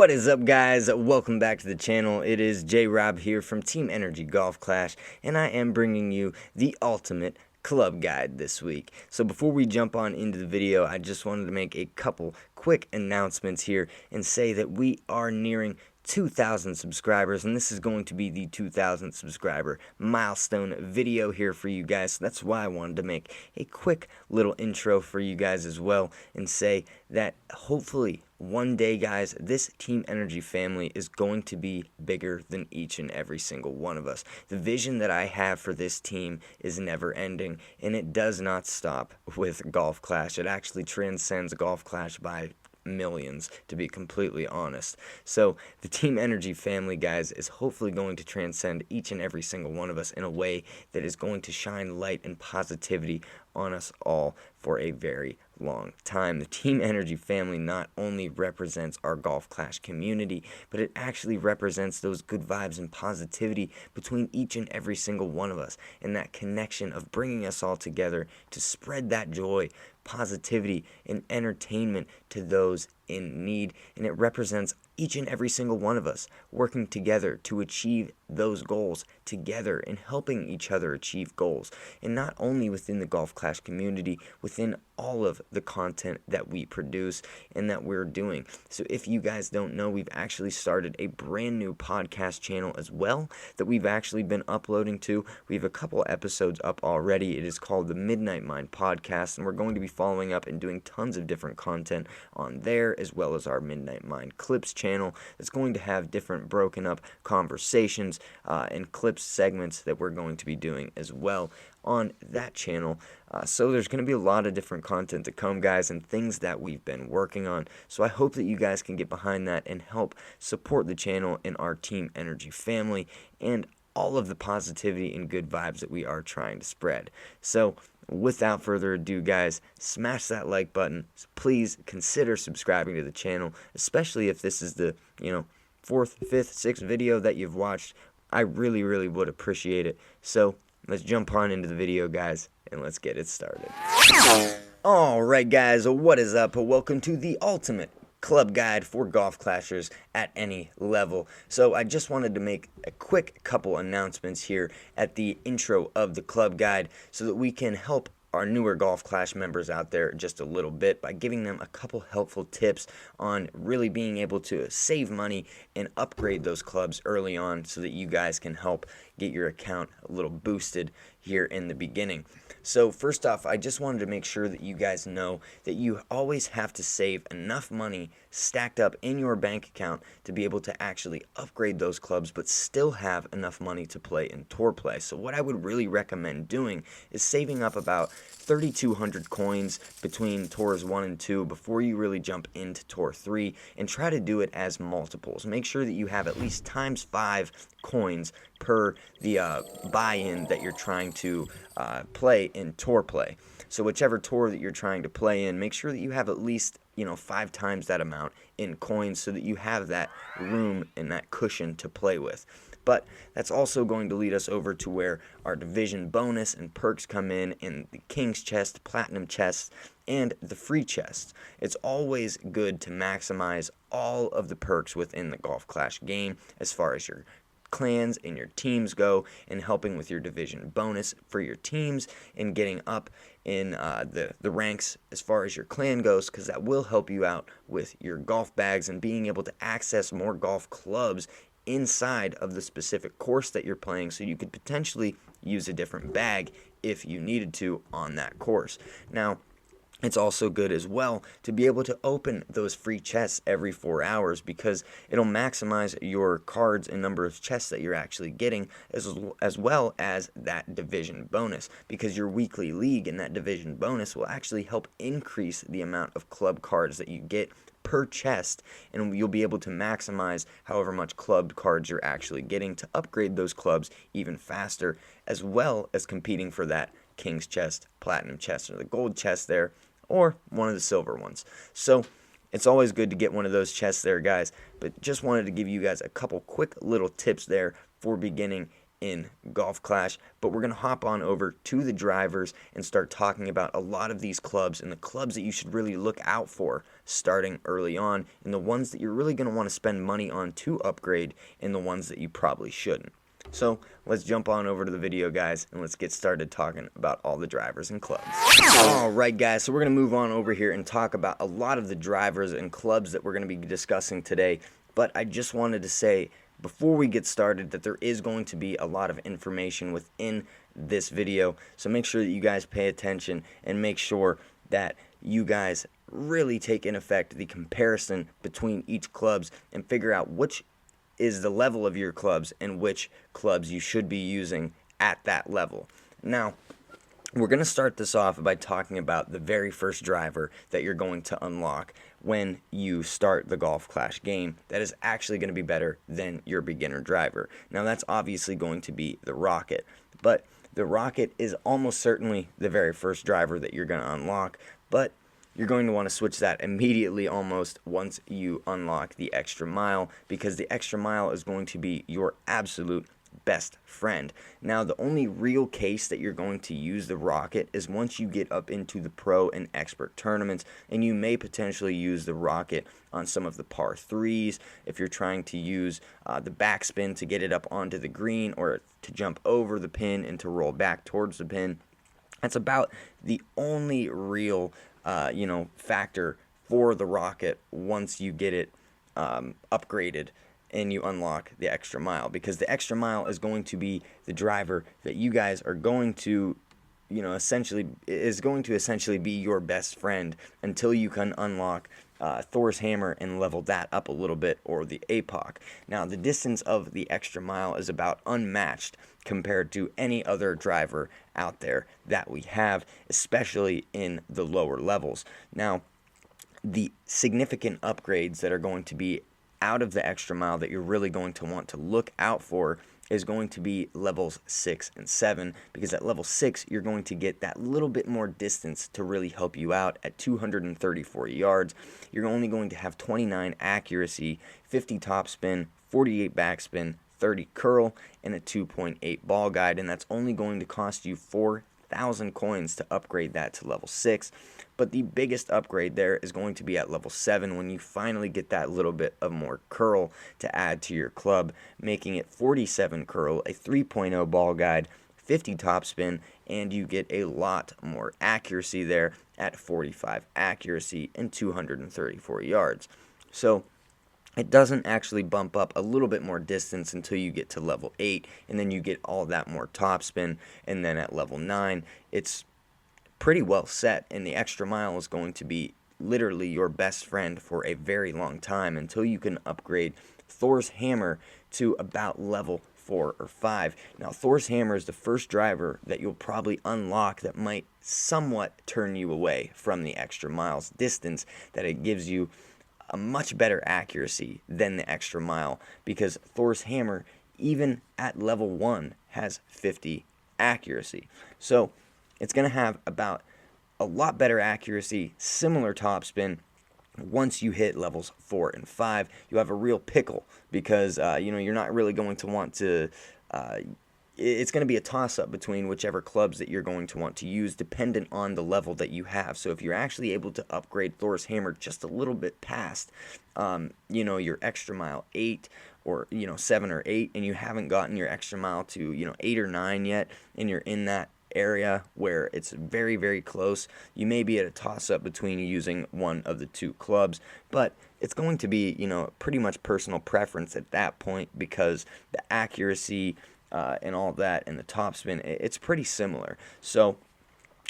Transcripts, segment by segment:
What is up, guys? Welcome back to the channel. It is J-Rob here from Team Energy Golf Clash, and I am bringing you the ultimate club guide this week. So before we jump on into the video, I just wanted to make a couple quick announcements here and say that we are nearing 2,000 subscribers, and this is going to be the 2,000 subscriber milestone video here for you guys. So that's why I wanted to make a quick little intro for you guys as well and say that hopefully one day, guys, this Team Energy family is going to be bigger than each and every single one of us. The vision that I have for this team is never ending, and it does not stop with Golf Clash. It actually transcends Golf Clash by millions, to be completely honest. So the Team Energy family, guys, is hopefully going to transcend each and every single one of us in a way that is going to shine light and positivity on us all for a very long time. The Team Energy family not only represents our Golf Clash community, but it actually represents those good vibes and positivity between each and every single one of us, and that connection of bringing us all together to spread that joy, positivity, and entertainment to those in need. And it represents each and every single one of us working together to achieve those goals together and helping each other achieve goals. And not only within the Golf Clash community, within all of the content that we produce and that we're doing. So if you guys don't know, we've actually started a brand new podcast channel as well that we've actually been uploading to. We have a couple episodes up already. It is called the Midnight Mind Podcast, and we're going to be following up and doing tons of different content on there, as well as our Midnight Mind Clips channel that's going to have different broken up conversations and clips segments that we're going to be doing as well on that channel. So there's going to be a lot of different content to come, guys, and things that we've been working on. So I hope that you guys can get behind that and help support the channel and our Team Energy family and all of the positivity and good vibes that we are trying to spread. So without further ado, guys, smash that like button. Please consider subscribing to the channel, especially if this is the, fourth, fifth, sixth video that you've watched. I really, really would appreciate it. So let's jump on into the video, guys, and let's get it started. Alright, guys, what is up? Welcome to the ultimate club guide for golf clashers at any level. So I just wanted to make a quick couple announcements here at the intro of the club guide so that we can help our newer Golf Clash members out there just a little bit by giving them a couple helpful tips on really being able to save money and upgrade those clubs early on so that you guys can help get your account a little boosted here in the beginning. So first off, I just wanted to make sure that you guys know that you always have to save enough money stacked up in your bank account to be able to actually upgrade those clubs but still have enough money to play in tour play. So what I would really recommend doing is saving up about 3,200 coins between tours 1 and 2 before you really jump into tour 3, and try to do it as multiples. Make sure that you have at least times 5 coins per the buy-in that you're trying to play in tour play. So whichever tour that you're trying to play in, make sure that you have at least 5 times that amount in coins so that you have that room and that cushion to play with. But that's also going to lead us over to where our division bonus and perks come in the King's Chest, Platinum Chest, and the free chest. It's always good to maximize all of the perks within the Golf Clash game as far as your clans and your teams go, and helping with your division bonus for your teams and getting up in the ranks as far as your clan goes, because that will help you out with your golf bags and being able to access more golf clubs inside of the specific course that you're playing, so you could potentially use a different bag if you needed to on that course. Now, it's also good as well to be able to open those free chests every 4 hours, because it'll maximize your cards and number of chests that you're actually getting, as well as that division bonus, because your weekly league and that division bonus will actually help increase the amount of club cards that you get per chest, and you'll be able to maximize however much club cards you're actually getting to upgrade those clubs even faster, as well as competing for that King's Chest, Platinum Chest, or the Gold Chest there, or one of the silver ones. So it's always good to get one of those chests there, guys, but just wanted to give you guys a couple quick little tips there for beginning in Golf Clash, but we're going to hop on over to the drivers and start talking about a lot of these clubs and the clubs that you should really look out for starting early on, and the ones that you're really going to want to spend money on to upgrade, and the ones that you probably shouldn't. So let's jump on over to the video, guys, and let's get started talking about all the drivers and clubs. Alright, guys, so we're going to move on over here and talk about a lot of the drivers and clubs that we're going to be discussing today. But I just wanted to say before we get started that there is going to be a lot of information within this video, so make sure that you guys pay attention and make sure that you guys really take in effect the comparison between each clubs and figure out which is the level of your clubs and which clubs you should be using at that level. Now, we're going to start this off by talking about the very first driver that you're going to unlock when you start the Golf Clash game that is actually going to be better than your beginner driver. Now, that's obviously going to be the Rocket, but the Rocket is almost certainly the very first driver that you're going to unlock, but you're going to want to switch that immediately almost once you unlock the Extra Mile, because the Extra Mile is going to be your absolute best friend. Now, the only real case that you're going to use the Rocket is once you get up into the pro and expert tournaments, and you may potentially use the Rocket on some of the par 3s if you're trying to use the backspin to get it up onto the green, or to jump over the pin and to roll back towards the pin. That's about the only real factor for the Rocket once you get it upgraded and you unlock the Extra Mile, because the Extra Mile is going to be the driver that you guys are going to essentially be your best friend until you can unlock Thor's Hammer and level that up a little bit, or the APOC. Now, the distance of the Extra Mile is about unmatched compared to any other driver out there that we have, especially in the lower levels. Now, the significant upgrades that are going to be out of the Extra Mile that you're really going to want to look out for is going to be levels 6 and 7, because at level 6 you're going to get that little bit more distance to really help you out. At 234 yards, you're only going to have 29 accuracy, 50 topspin, 48 backspin, 30 curl, and a 2.8 ball guide, and that's only going to cost you 4,000 coins to upgrade that to level 6. But the biggest upgrade there is going to be at level 7, when you finally get that little bit of more curl to add to your club, making it 47 curl, a 3.0 ball guide, 50 topspin, and you get a lot more accuracy there at 45 accuracy and 234 yards. So it doesn't actually bump up a little bit more distance until you get to level 8, and then you get all that more topspin, and then at level 9, it's pretty well set, and the Extra Mile is going to be literally your best friend for a very long time until you can upgrade Thor's Hammer to about level 4 or 5. Now, Thor's Hammer is the first driver that you'll probably unlock that might somewhat turn you away from the Extra Mile's distance, that it gives you a much better accuracy than the Extra Mile, because Thor's Hammer, even at level 1, has 50 accuracy. So it's going to have about a lot better accuracy, similar topspin. Once you hit levels 4 and 5, you have a real pickle, because you're not really going to want to it's going to be a toss-up between whichever clubs that you're going to want to use, dependent on the level that you have. So if you're actually able to upgrade Thor's Hammer just a little bit past your Extra Mile 8 or 7 or 8, and you haven't gotten your Extra Mile to 8 or 9 yet, and you're in that area where it's very, very close, you may be at a toss-up between using one of the two clubs, but it's going to be pretty much personal preference at that point, because the accuracy and all that, and the topspin, it's pretty similar. So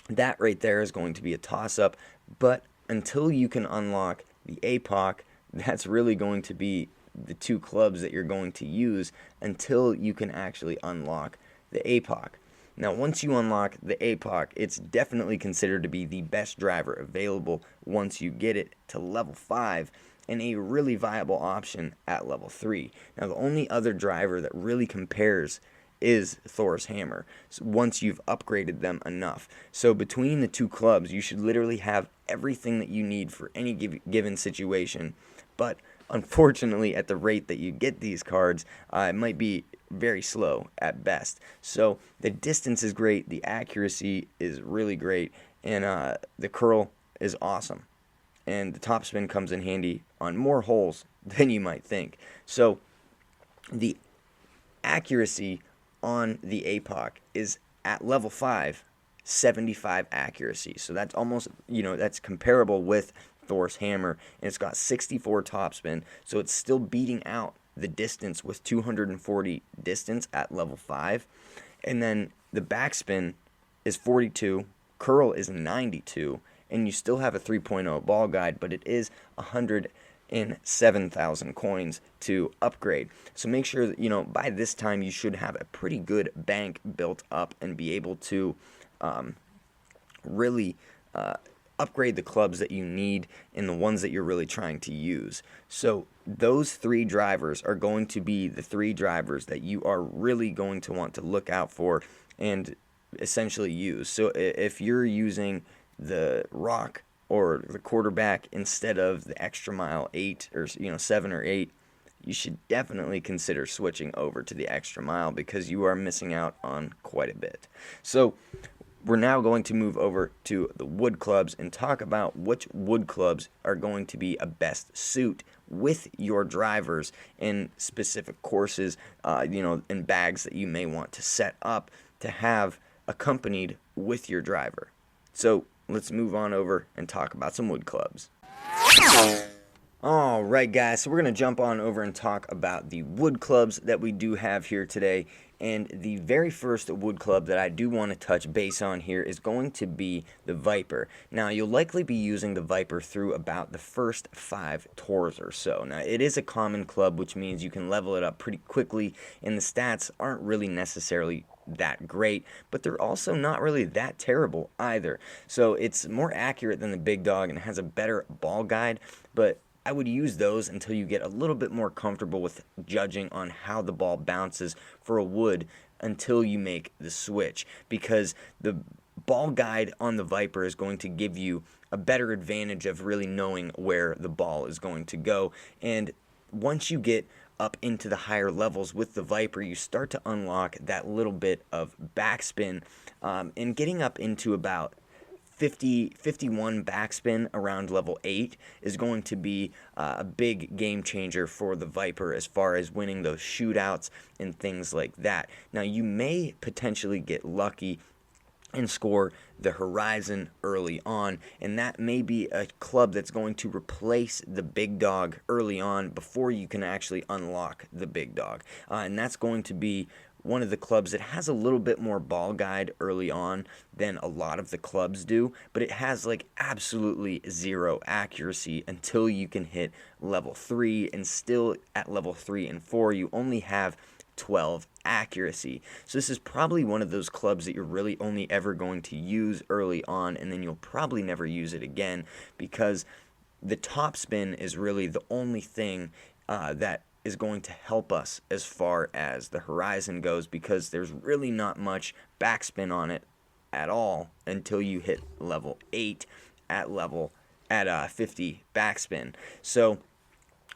that right there is going to be a toss-up, but until you can unlock the APOC, that's really going to be the two clubs that you're going to use until you can actually unlock the APOC. Now, once you unlock the APOC, it's definitely considered to be the best driver available once you get it to level 5, and a really viable option at level 3. Now, the only other driver that really compares is Thor's Hammer, once you've upgraded them enough. So between the two clubs, you should literally have everything that you need for any given situation. But unfortunately, at the rate that you get these cards, it might be very slow at best. So the distance is great, the accuracy is really great, and the curl is awesome. And the topspin comes in handy on more holes than you might think. So the accuracy on the APOC is at level 5, 75 accuracy. So that's almost, that's comparable with Thor's hammer, and it's got 64 topspin, so it's still beating out the distance with 240 distance at level 5. And then the backspin is 42, curl is 92, and you still have a 3.0 ball guide, but it is 107,000 coins to upgrade. So make sure that, by this time you should have a pretty good bank built up and be able to really upgrade the clubs that you need and the ones that you're really trying to use. So those 3 drivers are going to be the 3 drivers that you are really going to want to look out for and essentially use. So if you're using the rock or the quarterback instead of the extra mile 8 or 7 or 8, you should definitely consider switching over to the extra mile because you are missing out on quite a bit. So we're now going to move over to the wood clubs and talk about which wood clubs are going to be a best suit with your drivers in specific courses, in bags that you may want to set up to have accompanied with your driver. So let's move on over and talk about some wood clubs. Alright guys, so we're going to jump on over and talk about the wood clubs that we do have here today. And the very first wood club that I do want to touch base on here is going to be the Viper. Now, you'll likely be using the Viper through about the first 5 tours or so. Now, it is a common club, which means you can level it up pretty quickly, and the stats aren't really necessarily that great, but they're also not really that terrible either. So it's more accurate than the Big Dog and has a better ball guide, but I would use those until you get a little bit more comfortable with judging on how the ball bounces for a wood until you make the switch, because the ball guide on the Viper is going to give you a better advantage of really knowing where the ball is going to go. And once you get up into the higher levels with the Viper, you start to unlock that little bit of backspin, and getting up into about 51 backspin around level 8 is going to be a big game changer for the Viper as far as winning those shootouts and things like that. Now, you may potentially get lucky and score the Horizon early on, and that may be a club that's going to replace the Big Dog early on before you can actually unlock the Big Dog, and that's going to be one of the clubs that has a little bit more ball guide early on than a lot of the clubs do, but it has like absolutely 0 accuracy until you can hit level 3, and still at level 3 and 4 you only have 12 accuracy. So this is probably one of those clubs that you're really only ever going to use early on, and then you'll probably never use it again, because the top spin is really the only thing that is going to help us as far as the Horizon goes, because there's really not much backspin on it at all until you hit level 8 at 50 backspin. So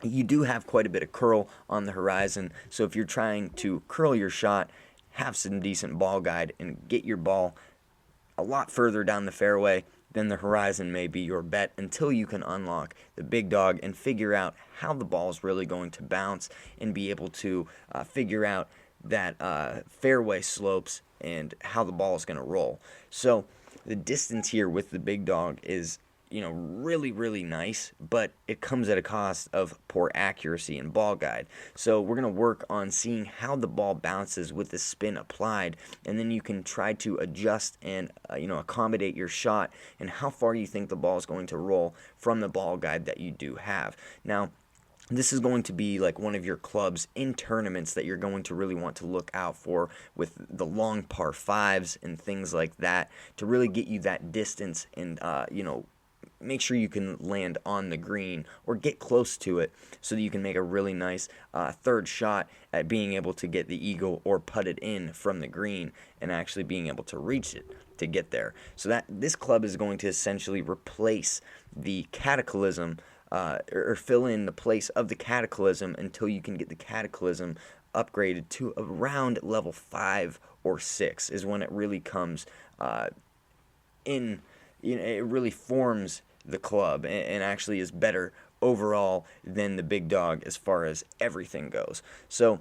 you do have quite a bit of curl on the Horizon, so if you're trying to curl your shot, have some decent ball guide, and get your ball a lot further down the fairway, then the Horizon may be your bet until you can unlock the Big Dog and figure out how the ball is really going to bounce and be able to figure out that fairway slopes and how the ball is going to roll. So the distance here with the Big Dog is really, really nice, but it comes at a cost of poor accuracy and ball guide. So we're going to work on seeing how the ball bounces with the spin applied, and then you can try to adjust and accommodate your shot and how far you think the ball is going to roll from the ball guide that you do have. Now, this is going to be like one of your clubs in tournaments that you're going to really want to look out for, with the long par 5s and things like that, to really get you that distance and make sure you can land on the green or get close to it so that you can make a really nice third shot at being able to get the eagle or putt it in from the green and actually being able to reach it to get there. So that this club is going to essentially replace the Cataclysm or fill in the place of the Cataclysm until you can get the Cataclysm upgraded to around level 5 or 6 is when it really comes in. It really forms the club and actually is better overall than the big dog as far as everything goes. So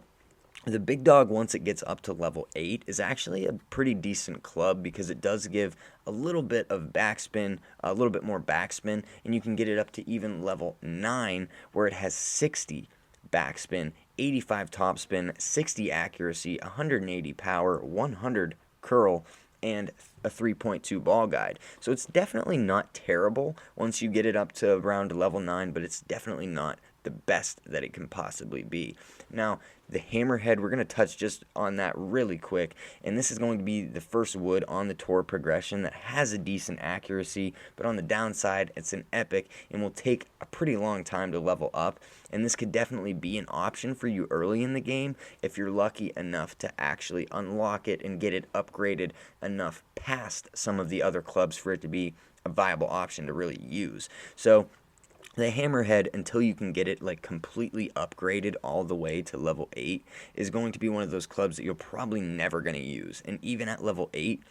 the big dog, once it gets up to level 8, is actually a pretty decent club because it does give a little bit of backspin, a little bit more backspin, and you can get it up to even level 9 where it has 60 backspin, 85 topspin, 60 accuracy, 180 power, 100 curl, and a 3.2 ball guide. So it's definitely not terrible once you get it up to around level 9, but it's definitely not the best that it can possibly be. Now, the hammerhead, we're going to touch just on that really quick, and this is going to be the first wood on the tour progression that has a decent accuracy, but on the downside, it's an epic and will take a pretty long time to level up, and this could definitely be an option for you early in the game if you're lucky enough to actually unlock it and get it upgraded enough past some of the other clubs for it to be a viable option to really use. So the hammerhead, until you can get it like completely upgraded all the way to level 8, is going to be one of those clubs that you're probably never going to use. And even at level 8,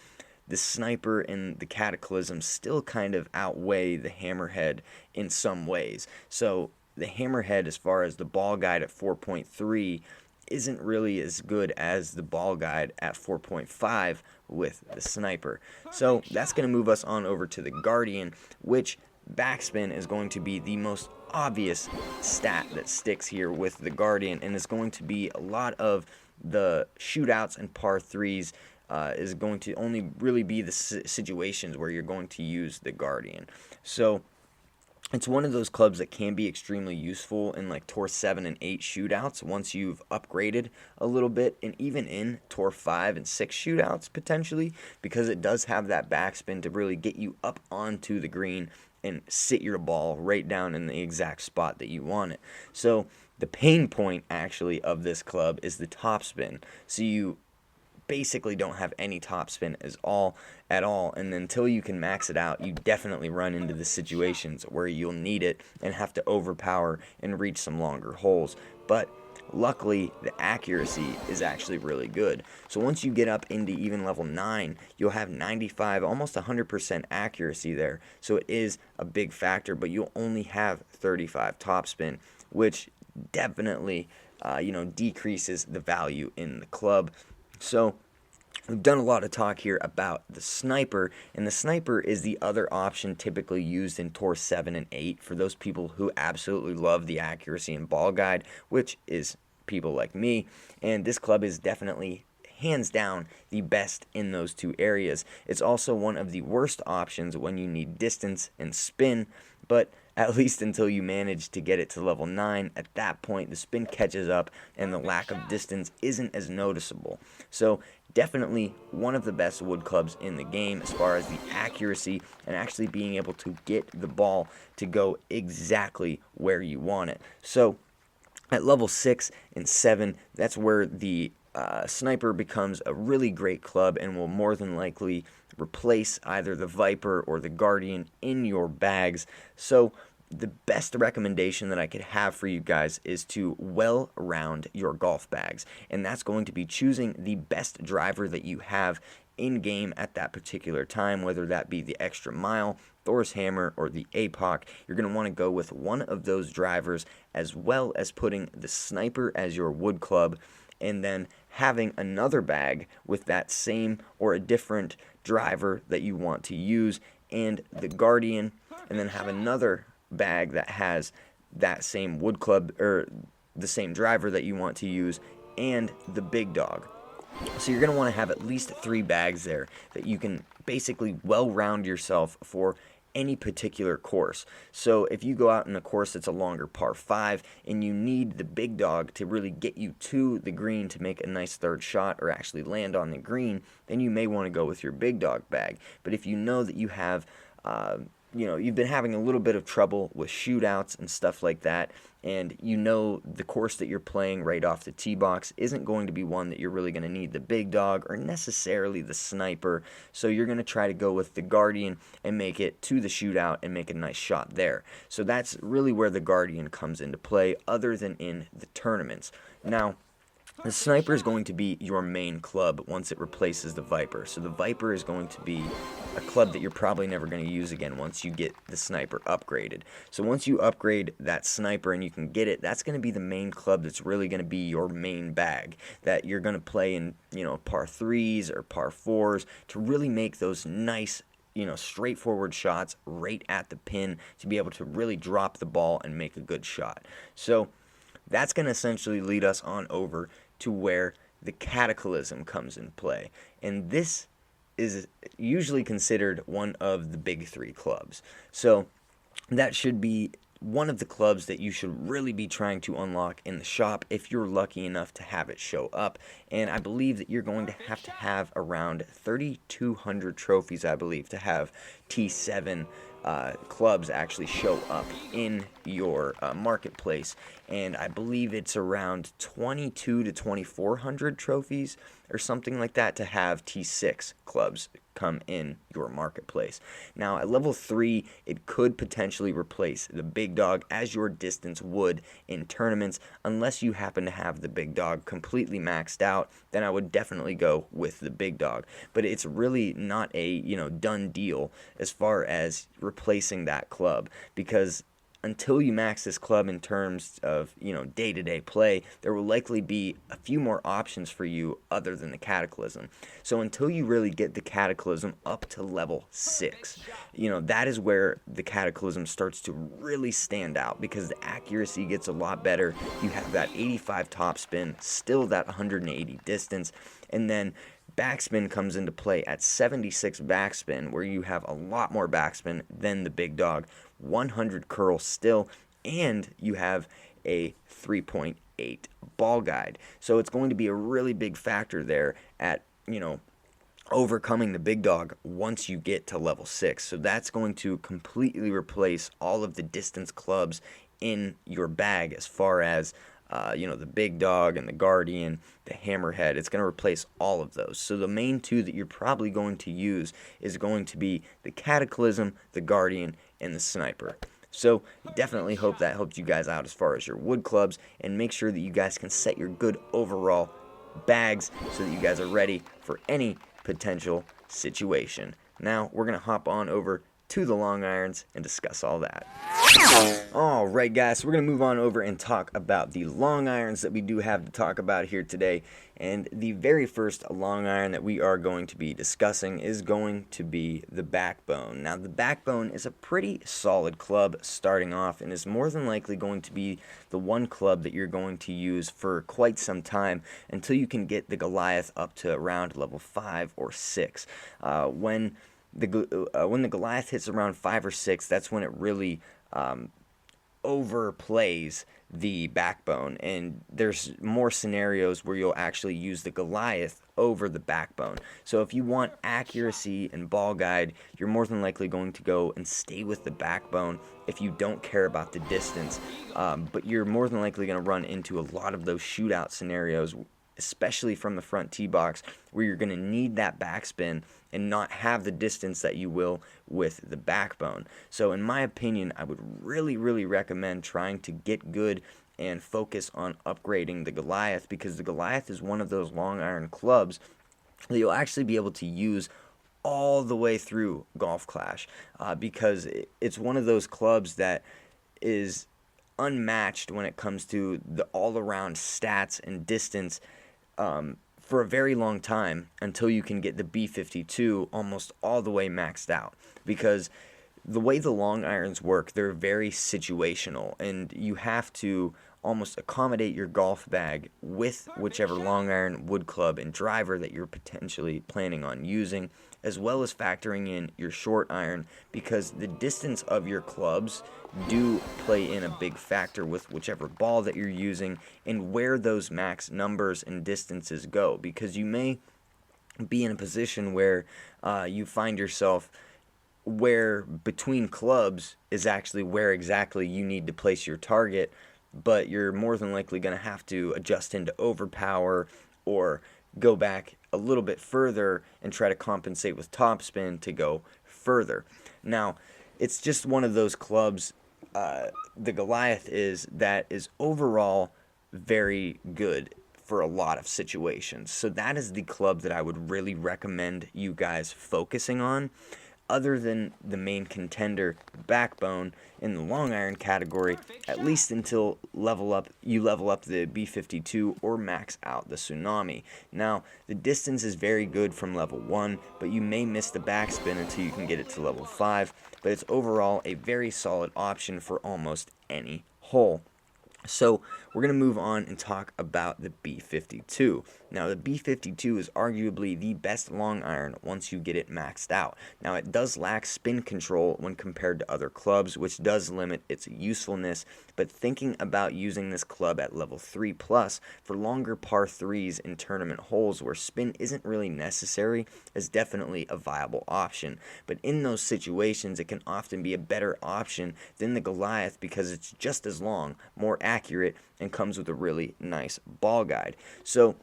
the sniper and the cataclysm still kind of outweigh the hammerhead in some ways. So the hammerhead, as far as the ball guide at 4.3, isn't really as good as the ball guide at 4.5 with the sniper. So that's going to move us on over to the guardian, which backspin is going to be the most obvious stat that sticks here with the guardian, and is going to be a lot of the shootouts and par 3s is going to only really be the situations where you're going to use the guardian. So it's one of those clubs that can be extremely useful in like Tour 7 and 8 shootouts once you've upgraded a little bit, and even in Tour 5 and 6 shootouts potentially, because it does have that backspin to really get you up onto the green and sit your ball right down in the exact spot that you want it. So the pain point actually of this club is the topspin. So you basically don't have any topspin at all, and until you can max it out, you definitely run into the situations where you'll need it and have to overpower and reach some longer holes. But luckily, the accuracy is actually really good. So once you get up into even level 9, you'll have 95, almost 100% accuracy there. So it is a big factor, but you'll only have 35 topspin, which definitely decreases the value in the club. So we've done a lot of talk here about the sniper, and the sniper is the other option typically used in Tour 7 and 8 for those people who absolutely love the accuracy and ball guide, which is people like me, and this club is definitely hands down the best in those two areas. It's also one of the worst options when you need distance and spin, but at least until you manage to get it to level 9, at that point the spin catches up and the lack of distance isn't as noticeable. So definitely one of the best wood clubs in the game as far as the accuracy and actually being able to get the ball to go exactly where you want it. So at level 6 and 7, that's where the sniper becomes a really great club and will more than likely replace either the Viper or the Guardian in your bags. So the best recommendation that I could have for you guys is to well round your golf bags, and that's going to be choosing the best driver that you have in game at that particular time, whether that be the extra mile, Thor's hammer, or the APOC. You're going to want to go with one of those drivers, as well as putting the sniper as your wood club, and then having another bag with that same or a different driver that you want to use, and the Guardian, and then have another bag that has that same wood club or the same driver that you want to use, and the big dog. So you're going to want to have at least 3 bags there that you can basically well round yourself for any particular course. So if you go out in a course that's a longer par 5 and you need the big dog to really get you to the green to make a nice third shot or actually land on the green, then you may want to go with your big dog bag. But if you know that you have you've been having a little bit of trouble with shootouts and stuff like that, and the course that you're playing right off the tee box isn't going to be one that you're really going to need the big dog or necessarily the sniper, so you're going to try to go with the Guardian and make it to the shootout and make a nice shot there. So that's really where the Guardian comes into play, other than in the tournaments. Now, the Sniper is going to be your main club once it replaces the Viper. So the Viper is going to be a club that you're probably never going to use again once you get the Sniper upgraded. So once you upgrade that Sniper and you can get it, that's going to be the main club that's really going to be your main bag that you're going to play in, par 3s or par 4s to really make those nice, straightforward shots right at the pin to be able to really drop the ball and make a good shot. So that's going to essentially lead us on over to where the Cataclysm comes in play. And this is usually considered one of the big three clubs. So that should be one of the clubs that you should really be trying to unlock in the shop if you're lucky enough to have it show up. And I believe that you're going to have around 3,200 trophies, I believe, to have T7 clubs actually show up in your marketplace, and I believe it's around 2,200 to 2,400 trophies or something like that to have T6 clubs come in your marketplace. Now at level 3, it could potentially replace the big dog as your distance would in tournaments. Unless you happen to have the big dog completely maxed out, then I would definitely go with the big dog. But it's really not a done deal as far as replacing that club, because until you max this club in terms of day-to-day play, there will likely be a few more options for you other than the Cataclysm. So until you really get the Cataclysm up to level 6, that is where the Cataclysm starts to really stand out, because the accuracy gets a lot better. You have that 85 topspin, still that 180 distance, and then backspin comes into play at 76 backspin, where you have a lot more backspin than the big dog, 100 curl still, and you have a 3.8 ball guide. So it's going to be a really big factor there at, overcoming the big dog once you get to level 6. So that's going to completely replace all of the distance clubs in your bag as far as the big dog and the Guardian, the Hammerhead. It's going to replace all of those. So the main two that you're probably going to use is going to be the Cataclysm, the Guardian, and the Sniper. So definitely hope that helped you guys out as far as your wood clubs, and make sure that you guys can set your good overall bags so that you guys are ready for any potential situation. Now we're going to hop on over to the long irons and discuss all that. Alright guys, so we're going to move on over and talk about the long irons that we do have to talk about here today. And the very first long iron that we are going to be discussing is going to be the Backbone. Now the Backbone is a pretty solid club starting off, and is more than likely going to be the one club that you're going to use for quite some time until you can get the Goliath up to around level 5 or 6. When the Goliath hits around 5 or 6, that's when it really overplays the Backbone, and there's more scenarios where you'll actually use the Goliath over the Backbone. So if you want accuracy and ball guide, you're more than likely going to go and stay with the Backbone if you don't care about the distance, but you're more than likely going to run into a lot of those shootout scenarios, especially from the front tee box, where you're going to need that backspin and not have the distance that you will with the Backbone. So in my opinion, I would really recommend trying to get good and focus on upgrading the Goliath, because the Goliath is one of those long iron clubs that you'll actually be able to use all the way through Golf Clash, because it's one of those clubs that is unmatched when it comes to the all-around stats and distance for a very long time, until you can get the B52 almost all the way maxed out. Because the way the long irons work, they're very situational, and you have to almost accommodate your golf bag with whichever long iron, wood club, and driver that you're potentially planning on using, as well as factoring in your short iron, because the distance of your clubs do play in a big factor with whichever ball that you're using and where those max numbers and distances go. Because you may be in a position where you find yourself where between clubs is actually where exactly you need to place your target, but you're more than likely going to have to adjust into overpower or go back a little bit further and try to compensate with topspin to go further. Now, it's just one of those clubs, the Goliath that is overall very good for a lot of situations. So that is the club that I would really recommend you guys focusing on. Other than the main contender, Backbone, in the long iron category, at least until you level up the B52 or max out the Tsunami. Now, the distance is very good from level 1, but you may miss the backspin until you can get it to level 5, but it's overall a very solid option for almost any hole. So we're going to move on and talk about the B52. Now the B52 is arguably the best long iron once you get it maxed out. Now it does lack spin control when compared to other clubs, which does limit its usefulness, but thinking about using this club at level 3 plus for longer par 3s in tournament holes where spin isn't really necessary is definitely a viable option. But in those situations it can often be a better option than the Goliath because it's just as long, more accurate, and comes with a really nice ball guide. So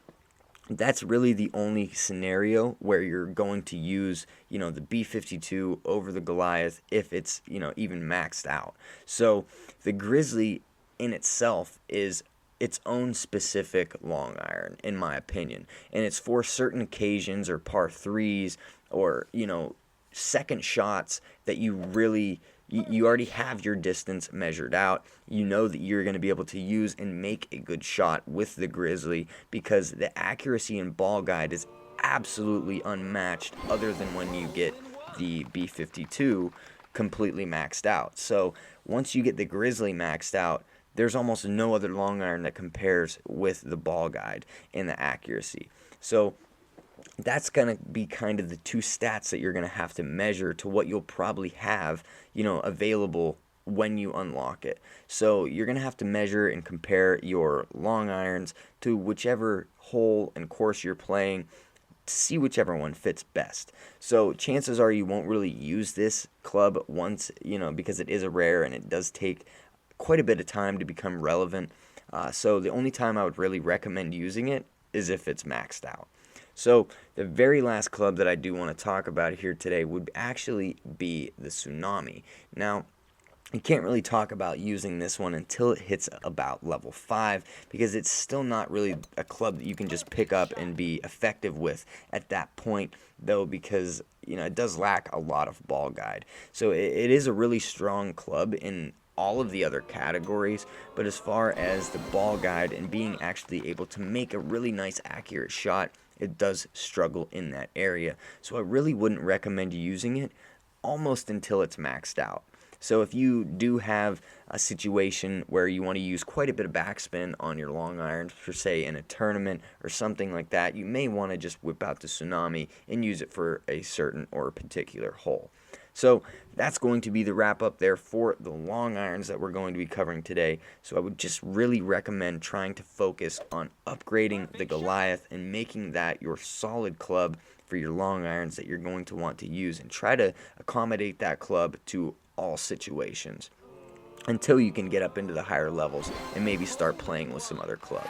that's really the only scenario where you're going to use, the B52 over the Goliath if it's, even maxed out. So the Grizzly in itself is its own specific long iron, in my opinion. And it's for certain occasions or par 3s or, second shots that you already have your distance measured out. You know that you're going to be able to use and make a good shot with the Grizzly because the accuracy and ball guide is absolutely unmatched other than when you get the B52 completely maxed out. So once you get the Grizzly maxed out, there's almost no other long iron that compares with the ball guide and the accuracy. So that's going to be kind of the two stats that you're going to have to measure to what you'll probably have, available when you unlock it. So you're going to have to measure and compare your long irons to whichever hole and course you're playing to see whichever one fits best. So chances are you won't really use this club once, because it is a rare and it does take quite a bit of time to become relevant. So the only time I would really recommend using it is if it's maxed out. So the very last club that I do want to talk about here today would actually be the Tsunami. Now, you can't really talk about using this one until it hits about level 5 because it's still not really a club that you can just pick up and be effective with at that point, though, because it does lack a lot of ball guide. So it is a really strong club in all of the other categories, but as far as the ball guide and being actually able to make a really nice accurate shot, it does struggle in that area. So I really wouldn't recommend using it almost until it's maxed out. So if you do have a situation where you want to use quite a bit of backspin on your long irons for, say, in a tournament or something like that, you may want to just whip out the Tsunami and use it for a certain or particular hole. So that's going to be the wrap up there for the long irons that we're going to be covering today. So I would just really recommend trying to focus on upgrading the Goliath and making that your solid club for your long irons that you're going to want to use, and try to accommodate that club to all situations until you can get up into the higher levels and maybe start playing with some other clubs.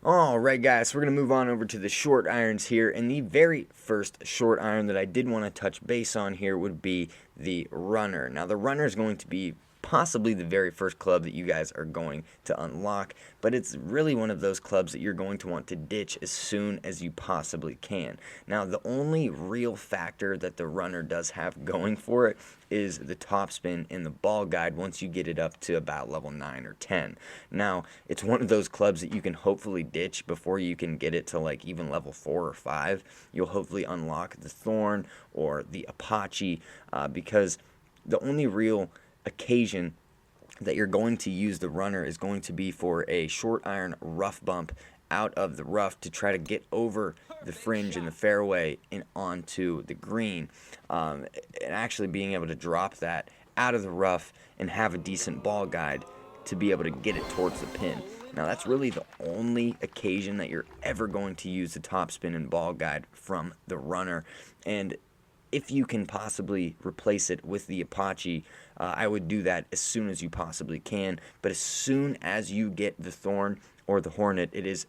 Alright guys, so we're going to move on over to the short irons here, and the very first short iron that I did want to touch base on here would be the Runner. Now the Runner is going to be possibly the very first club that you guys are going to unlock, but it's really one of those clubs that you're going to want to ditch as soon as you possibly can. Now the only real factor that the Runner does have going for it is the topspin and the ball guide once you get it up to about level 9 or 10. Now it's one of those clubs that you can hopefully ditch before you can get it to like even level 4 or 5. You'll hopefully unlock the Thorn or the Apache because the only real occasion that you're going to use the Runner is going to be for a short iron rough bump out of the rough to try to get over the fringe in the fairway and onto the green, and actually being able to drop that out of the rough and have a decent ball guide to be able to get it towards the pin. Now that's really the only occasion that you're ever going to use the topspin and ball guide from the Runner, and if you can possibly replace it with the Apache, I would do that as soon as you possibly can. But as soon as you get the Thorn or the Hornet, it is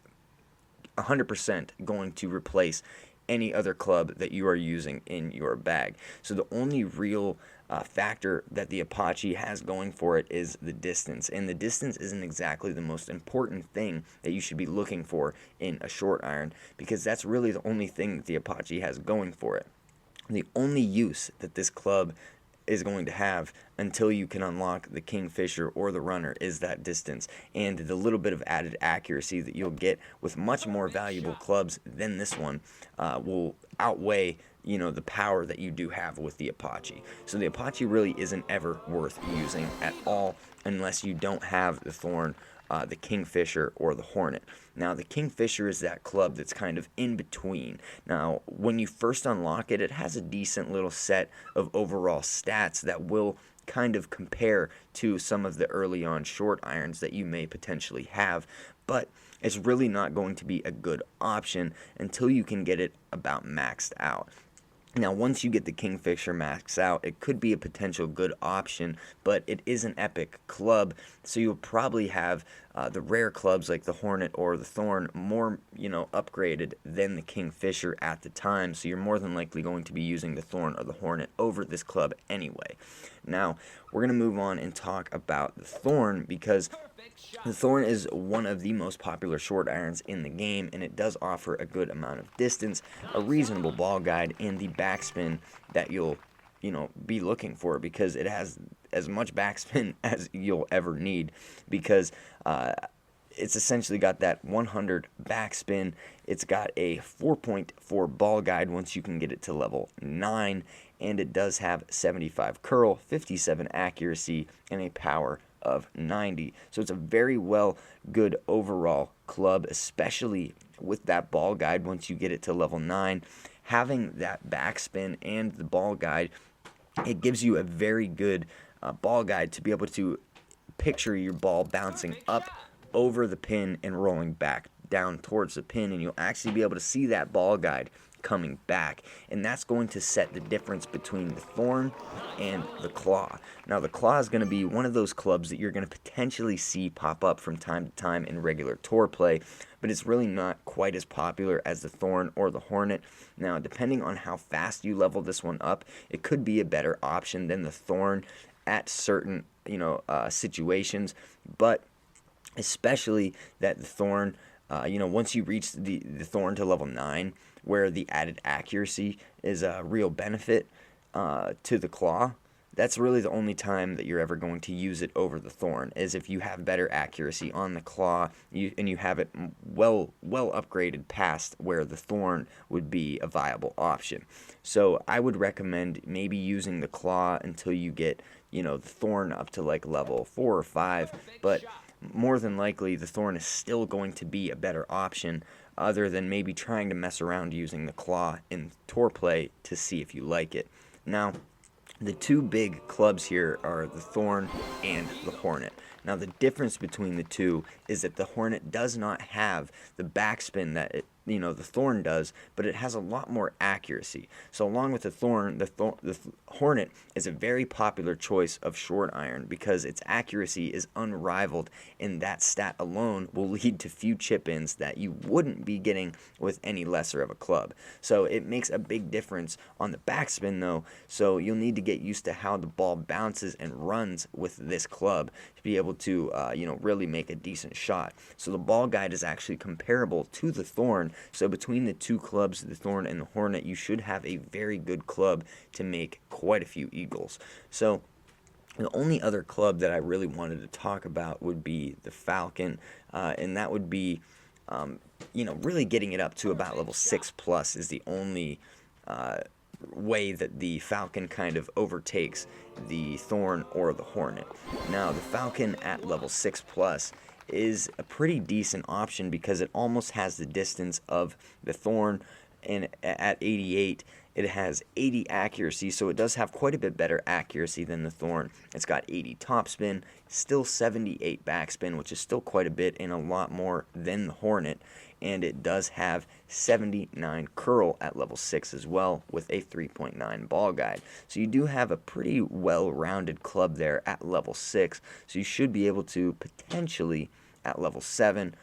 100% going to replace any other club that you are using in your bag. So the only real factor that the Apache has going for it is the distance, and the distance isn't exactly the most important thing that you should be looking for in a short iron, because that's really the only thing that the Apache has going for it. The only use that this club is going to have until you can unlock the Kingfisher or the Runner is that distance, and the little bit of added accuracy that you'll get with much more valuable clubs than this one will outweigh the power that you do have with the Apache. So the Apache really isn't ever worth using at all unless you don't have the Thorn, the Kingfisher, or the Hornet. Now the Kingfisher is that club that's kind of in between. Now when you first unlock it, it has a decent little set of overall stats that will kind of compare to some of the early on short irons that you may potentially have, but it's really not going to be a good option until you can get it about maxed out. Now, once you get the Kingfisher maxed out, it could be a potential good option, but it is an epic club, so you'll probably have the rare clubs like the Hornet or the Thorn more, upgraded than the Kingfisher at the time, so you're more than likely going to be using the Thorn or the Hornet over this club anyway. Now, we're going to move on and talk about the Thorn, because the Thorn is one of the most popular short irons in the game, and it does offer a good amount of distance, a reasonable ball guide, and the backspin that you'll be looking for, because it has as much backspin as you'll ever need, because it's essentially got that 100 backspin. It's got a 4.4 ball guide once you can get it to level 9, and it does have 75 curl, 57 accuracy, and a power of 90. So it's a very good overall club, especially with that ball guide once you get it to level 9. Having that backspin and the ball guide, it gives you a very good ball guide to be able to picture your ball bouncing up over the pin and rolling back down towards the pin, and you'll actually be able to see that ball guide coming back, and that's going to set the difference between the Thorn and the Claw. Now the Claw is going to be one of those clubs that you're going to potentially see pop up from time to time in regular tour play, but it's really not quite as popular as the Thorn or the Hornet. Now depending on how fast you level this one up, it could be a better option than the Thorn at certain situations, but especially that the Thorn, once you reach the Thorn to level 9, where the added accuracy is a real benefit to the Claw, that's really the only time that you're ever going to use it over the Thorn, is if you have better accuracy on the Claw and you have it well upgraded past where the Thorn would be a viable option. So I would recommend maybe using the Claw until you get the Thorn up to like level 4 or 5, but more than likely the Thorn is still going to be a better option, other than maybe trying to mess around using the Claw in tour play to see if you like it. Now, the two big clubs here are the Thorn and the Hornet. Now, the difference between the two is that the Hornet does not have the backspin that the Thorn does, but it has a lot more accuracy. So along with the Thorn, the Hornet is a very popular choice of short iron because its accuracy is unrivaled, and that stat alone will lead to few chip-ins that you wouldn't be getting with any lesser of a club. So it makes a big difference on the backspin though, so you'll need to get used to how the ball bounces and runs with this club to be able to really make a decent shot. So the ball guide is actually comparable to the Thorn. So between the two clubs, the Thorn and the Hornet, you should have a very good club to make quite a few eagles. So the only other club that I really wanted to talk about would be the Falcon, and that would be, really getting it up to about level 6+ is the only way that the Falcon kind of overtakes the Thorn or the Hornet. Now, the Falcon at level 6+ is a pretty decent option because it almost has the distance of the Thorn and at 88, It has 80 accuracy, so it does have quite a bit better accuracy than the Thorn. It's got 80 topspin, still 78 backspin, which is still quite a bit and a lot more than the Hornet. And it does have 79 curl at level 6 as well, with a 3.9 ball guide. So you do have a pretty well-rounded club there at level 6, so you should be able to potentially, at level 7,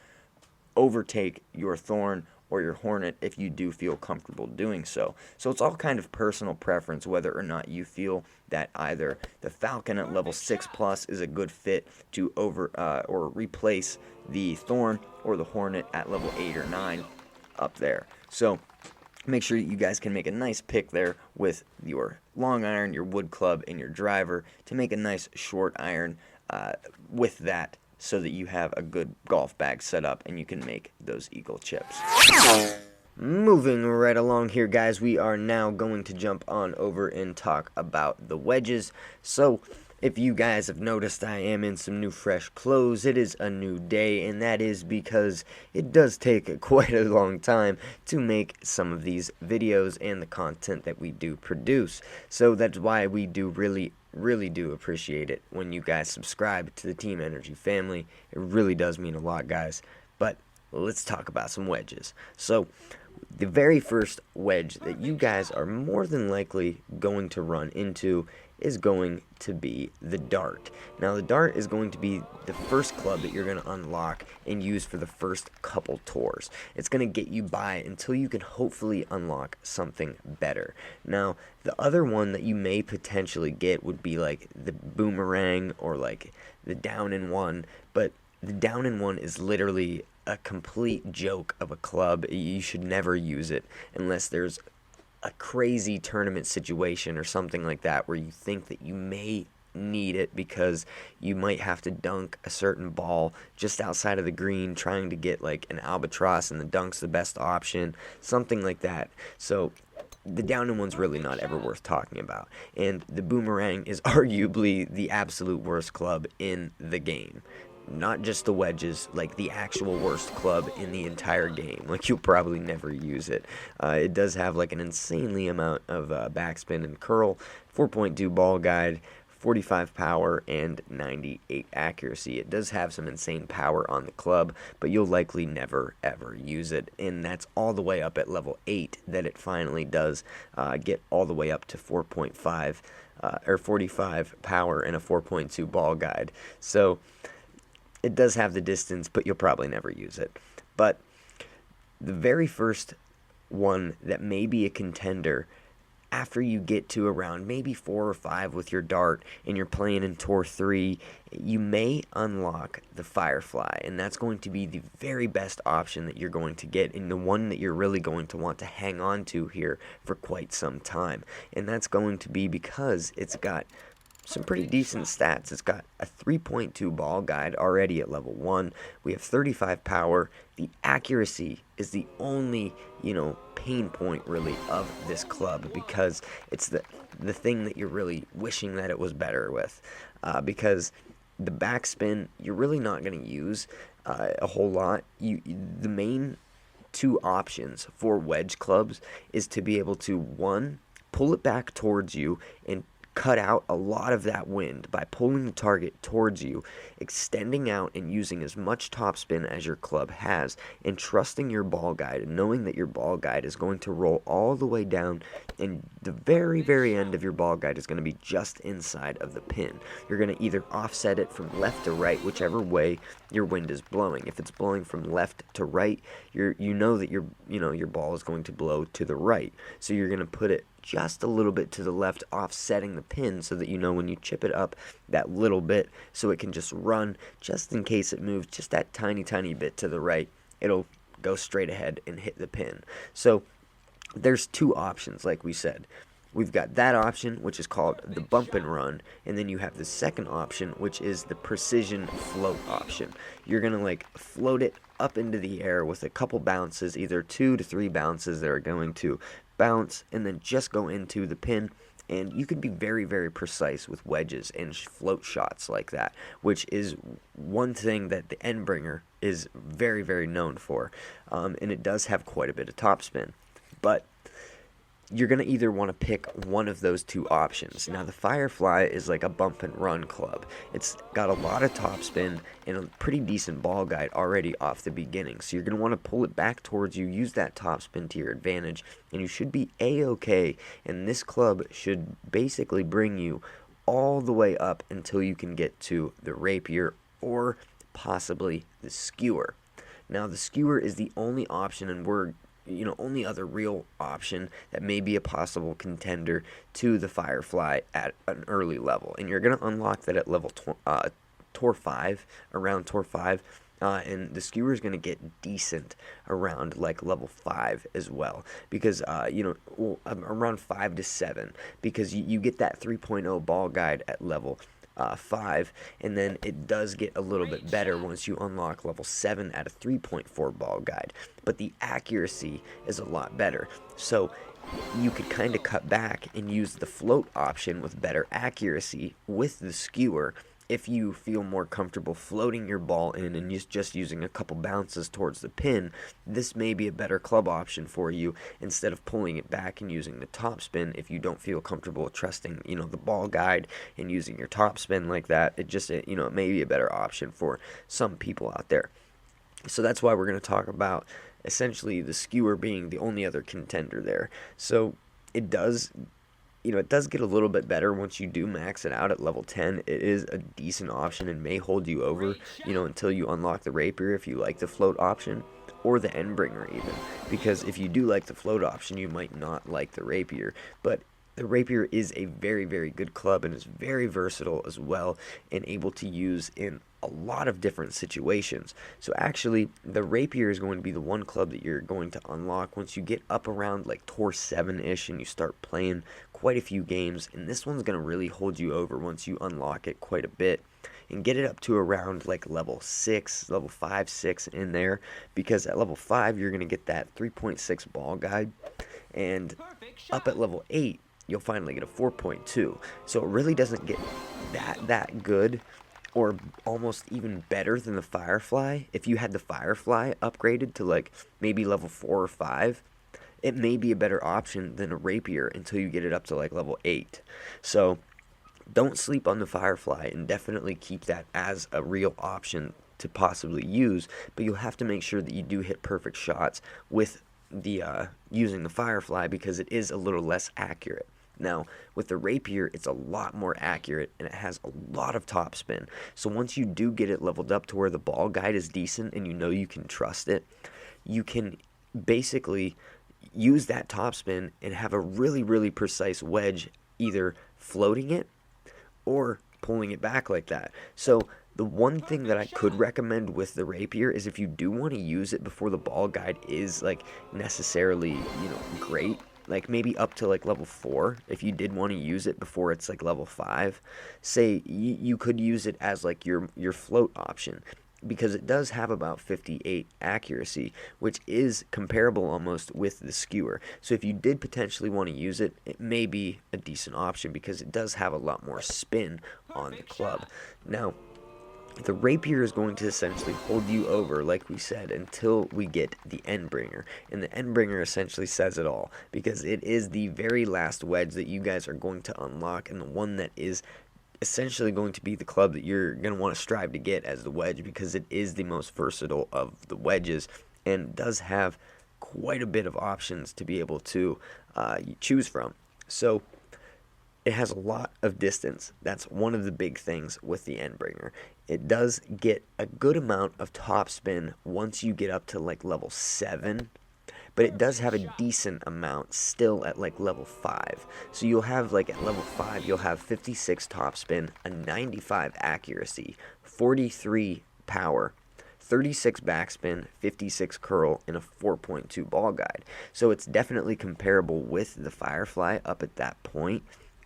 overtake your Thorn or your Hornet if you do feel comfortable doing so. So it's all kind of personal preference whether or not you feel that either the Falcon at level 6 plus is a good fit to or replace the Thorn, or the Hornet at level 8 or 9 up there. So make sure you guys can make a nice pick there with your long iron, your wood club, and your driver to make a nice short iron with that, so that you have a good golf bag set up and you can make those eagle chips. Moving right along here, guys, we are now going to jump on over and talk about the wedges. So if you guys have noticed, I am in some new fresh clothes. It is a new day, and that is because it does take quite a long time to make some of these videos and the content that we do produce. So that's why we do really do appreciate it when you guys subscribe to the Team Energy family. It really does mean a lot, guys. But let's talk about some wedges. So the very first wedge that you guys are more than likely going to run into is going to be the Dart. Now, the Dart is going to be the first club that you're going to unlock and use for the first couple tours. It's going to get you by until you can hopefully unlock something better. Now, the other one that you may potentially get would be like the Boomerang or like the Down-in-One, but the Down-in-One is literally a complete joke of a club. You should never use it unless there's a crazy tournament situation or something like that where you think that you may need it because you might have to dunk a certain ball just outside of the green trying to get like an albatross and the dunk's the best option, something like that. So the Down-in-One's really not ever worth talking about. And the Boomerang is arguably the absolute worst club in the game. Not just the wedges, like the actual worst club in the entire game. Like, you'll probably never use it. It does have like an insanely amount of backspin and curl, 4.2 ball guide, 45 power, and 98 accuracy. It does have some insane power on the club, but you'll likely never ever use it. And that's all the way up at level 8 that it finally does get all the way up to 4.5 or 45 power and a 4.2 ball guide. So it does have the distance, but you'll probably never use it. But the very first one that may be a contender after you get to around maybe 4 or 5 with your Dart and you're playing in Tour 3, you may unlock the Firefly, and that's going to be the very best option that you're going to get, and the one that you're really going to want to hang on to here for quite some time. And that's going to be because it's got some pretty decent stats. It's got a 3.2 ball guide already at level 1. We have 35 power. The accuracy is the only, pain point really of this club, because it's the thing that you're really wishing that it was better with. Because the backspin, you're really not going to use a whole lot. The main two options for wedge clubs is to be able to, one, pull it back towards you and cut out a lot of that wind by pulling the target towards you, extending out and using as much topspin as your club has, and trusting your ball guide and knowing that your ball guide is going to roll all the way down, and the very, very end of your ball guide is going to be just inside of the pin. You're going to either offset it from left to right, whichever way your wind is blowing. If it's blowing from left to right, you know that your ball is going to blow to the right. So you're going to put it just a little bit to the left, offsetting the pin, so that when you chip it up that little bit, so it can just run, just in case it moves just that tiny bit to the right, it'll go straight ahead and hit the pin. So there's two options, like we said. We've got that option, which is called the bump and run, and then you have the second option, which is the precision float option. You're gonna float it up into the air with a couple bounces, either 2 to 3 bounces that are going to bounce and then just go into the pin. And you can be very, very precise with wedges and float shots like that, which is one thing that the Endbringer is very, very known for. And it does have quite a bit of topspin. But you're going to either want to pick one of those two options. Now, the Firefly is like a bump and run club. It's got a lot of topspin and a pretty decent ball guide already off the beginning. So you're going to want to pull it back towards you, use that topspin to your advantage, and you should be A-okay. And this club should basically bring you all the way up until you can get to the rapier or possibly the skewer. Now, the skewer is the only option, and only other real option that may be a possible contender to the Firefly at an early level. And you're going to unlock that at level Tor 5, around Tor 5. And the skewer is going to get decent around like level 5 as well, because around 5 to 7, because you get that 3.0 ball guide at level 5, and then it does get a little bit better once you unlock level 7 at a 3.4 ball guide, but the accuracy is a lot better. So you could kind of cut back and use the float option with better accuracy with the skewer if you feel more comfortable floating your ball in and just using a couple bounces towards the pin. This may be a better club option for you instead of pulling it back and using the topspin. If you don't feel comfortable trusting, the ball guide and using your topspin like that, it may be a better option for some people out there. So that's why we're going to talk about essentially the skewer being the only other contender there. So it does get a little bit better once you do max it out at level 10. It is a decent option and may hold you over, until you unlock the rapier if you like the float option, or the Endbringer even. Because if you do like the float option, you might not like the rapier. But the rapier is a very, very good club and is very versatile as well, and able to use in a lot of different situations. So actually, the rapier is going to be the one club that you're going to unlock once you get up around like Tor 7-ish and you start playing quite a few games. And this one's going to really hold you over once you unlock it quite a bit and get it up to around like level 6, level 5, 6 in there. Because at level 5, you're going to get that 3.6 ball guide. And up at level 8, you'll finally get a 4.2. So it really doesn't get that good, or almost even better than the Firefly. If you had the Firefly upgraded to like maybe level 4 or 5, it may be a better option than a rapier until you get it up to like level 8. So don't sleep on the Firefly, and definitely keep that as a real option to possibly use, but you'll have to make sure that you do hit perfect shots with the using the Firefly, because it is a little less accurate. Now, with the rapier, it's a lot more accurate, and it has a lot of topspin. So once you do get it leveled up to where the ball guide is decent and you can trust it, you can basically use that topspin and have a really, really precise wedge, either floating it or pulling it back like that. So the one thing that I could recommend with the rapier is, if you do want to use it before the ball guide is like necessarily, great, like maybe up to like level 4, if you did want to use it before it's like level 5, say you could use it as like your float option, because it does have about 58 accuracy, which is comparable almost with the skewer. So if you did potentially want to use it, it may be a decent option, because it does have a lot more spin on the club. Now, the rapier is going to essentially hold you over, like we said, until we get the Endbringer. And the Endbringer essentially says it all, because it is the very last wedge that you guys are going to unlock, and the one that is essentially going to be the club that you're going to want to strive to get as the wedge, because it is the most versatile of the wedges and does have quite a bit of options to be able to choose from. So it has a lot of distance. That's one of the big things with the Endbringer. It does get a good amount of topspin once you get up to like level 7, but it does have a decent amount still at like level 5. So you'll have like at level 5, you'll have 56 topspin, a 95 accuracy, 43 power, 36 backspin, 56 curl, and a 4.2 ball guide. So it's definitely comparable with the Firefly up at that point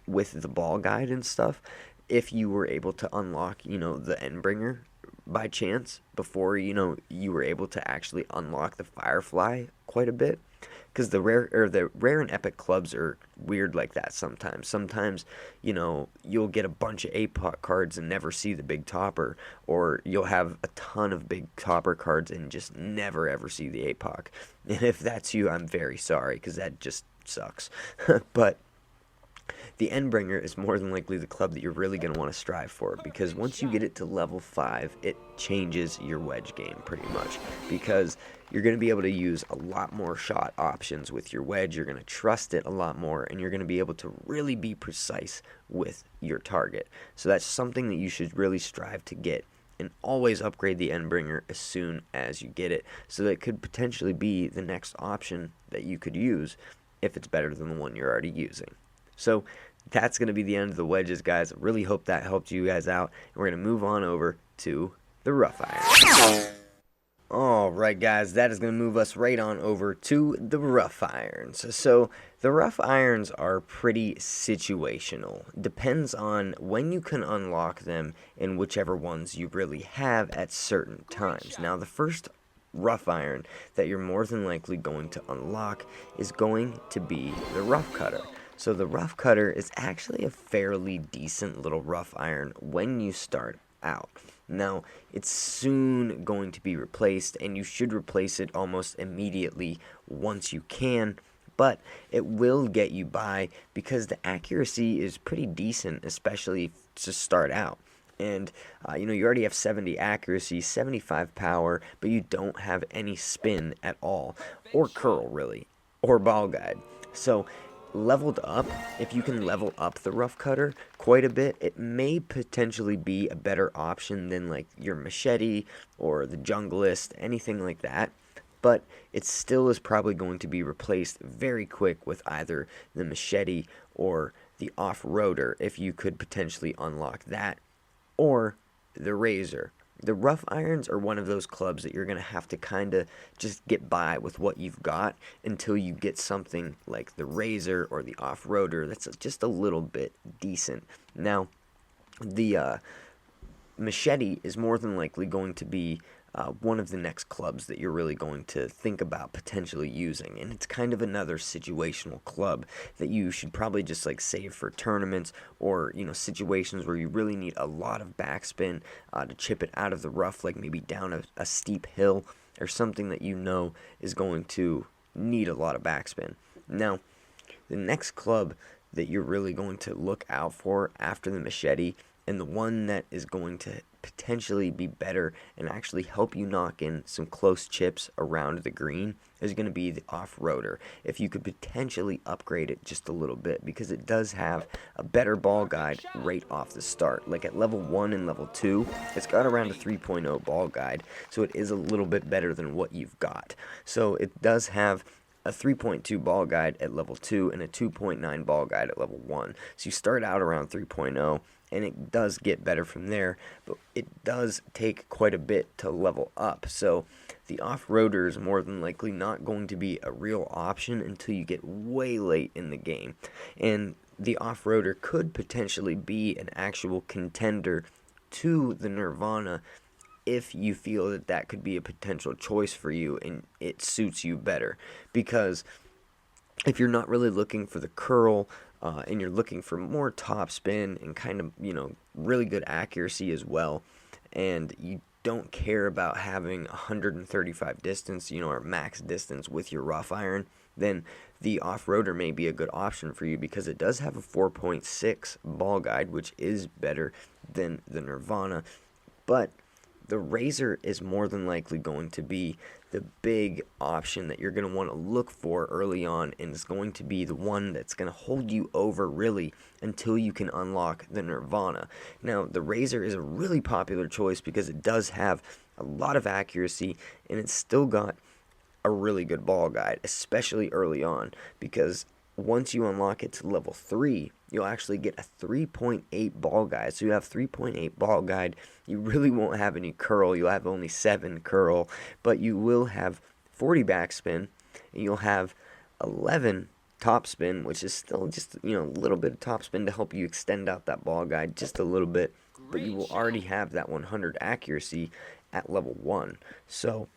with the ball guide and stuff, if you were able to unlock, the Endbringer by chance before, you were able to actually unlock the Firefly quite a bit. Because the rare and epic clubs are weird like that sometimes. Sometimes, you'll get a bunch of APOC cards and never see the big topper, or you'll have a ton of big topper cards and just never ever see the APOC. And if that's you, I'm very sorry, because that just sucks. But the Endbringer is more than likely the club that you're really going to want to strive for, because once you get it to level 5, it changes your wedge game pretty much, because you're going to be able to use a lot more shot options with your wedge. You're going to trust it a lot more, and you're going to be able to really be precise with your target. So that's something that you should really strive to get, and always upgrade the Endbringer as soon as you get it, so that it could potentially be the next option that you could use if it's better than the one you're already using. So that's going to be the end of the wedges, guys. I really hope that helped you guys out. And we're going to move on over to the rough irons. Alright, guys, that is going to move us right on over to the rough irons. So the rough irons are pretty situational. Depends on when you can unlock them and whichever ones you really have at certain times. Now, the first rough iron that you're more than likely going to unlock is going to be the rough cutter. So the rough cutter is actually a fairly decent little rough iron when you start out. Now, it's soon going to be replaced, and you should replace it almost immediately once you can, but it will get you by because the accuracy is pretty decent, especially to start out. And, you already have 70 accuracy, 75 power, but you don't have any spin at all, or curl, really, or ball guide. So leveled up, if you can level up the rough cutter quite a bit, it may potentially be a better option than like your machete or the junglist, anything like that. But it still is probably going to be replaced very quick with either the machete or the off-roader, if you could potentially unlock that, or the razor. The rough irons are one of those clubs that you're going to have to kind of just get by with what you've got until you get something like the razor or the off-roader that's just a little bit decent. Now, the machete is more than likely going to be one of the next clubs that you're really going to think about potentially using, and it's kind of another situational club that you should probably just like save for tournaments or situations where you really need a lot of backspin to chip it out of the rough, like maybe down a steep hill or something that is going to need a lot of backspin. Now, the next club that you're really going to look out for after the machete, and the one that is going to potentially be better and actually help you knock in some close chips around the green, is going to be the off-roader. If you could potentially upgrade it just a little bit, because it does have a better ball guide right off the start. Like at level 1 and level 2, it's got around a 3.0 ball guide, so it is a little bit better than what you've got. So it does have a 3.2 ball guide at level 2 and a 2.9 ball guide at level 1. So you start out around 3.0, and it does get better from there, but it does take quite a bit to level up. So the off-roader is more than likely not going to be a real option until you get way late in the game. And the off-roader could potentially be an actual contender to the Nirvana if you feel that that could be a potential choice for you and it suits you better. Because if you're not really looking for the curl, and you're looking for more topspin and kind of, really good accuracy as well, and you don't care about having 135 distance, or max distance with your rough iron, then the off-roader may be a good option for you, because it does have a 4.6 ball guide, which is better than the Nirvana. But the razor is more than likely going to be the big option that you're going to want to look for early on, and it's going to be the one that's going to hold you over really until you can unlock the Nirvana. Now, the razor is a really popular choice because it does have a lot of accuracy, and it's still got a really good ball guide, especially early on, because once you unlock it to level 3, you'll actually get a 3.8 ball guide. So you have 3.8 ball guide. You really won't have any curl. You'll have only 7 curl, but you will have 40 backspin, and you'll have 11 topspin, which is still just, a little bit of topspin to help you extend out that ball guide just a little bit, but you will already have that 100 accuracy at level 1. So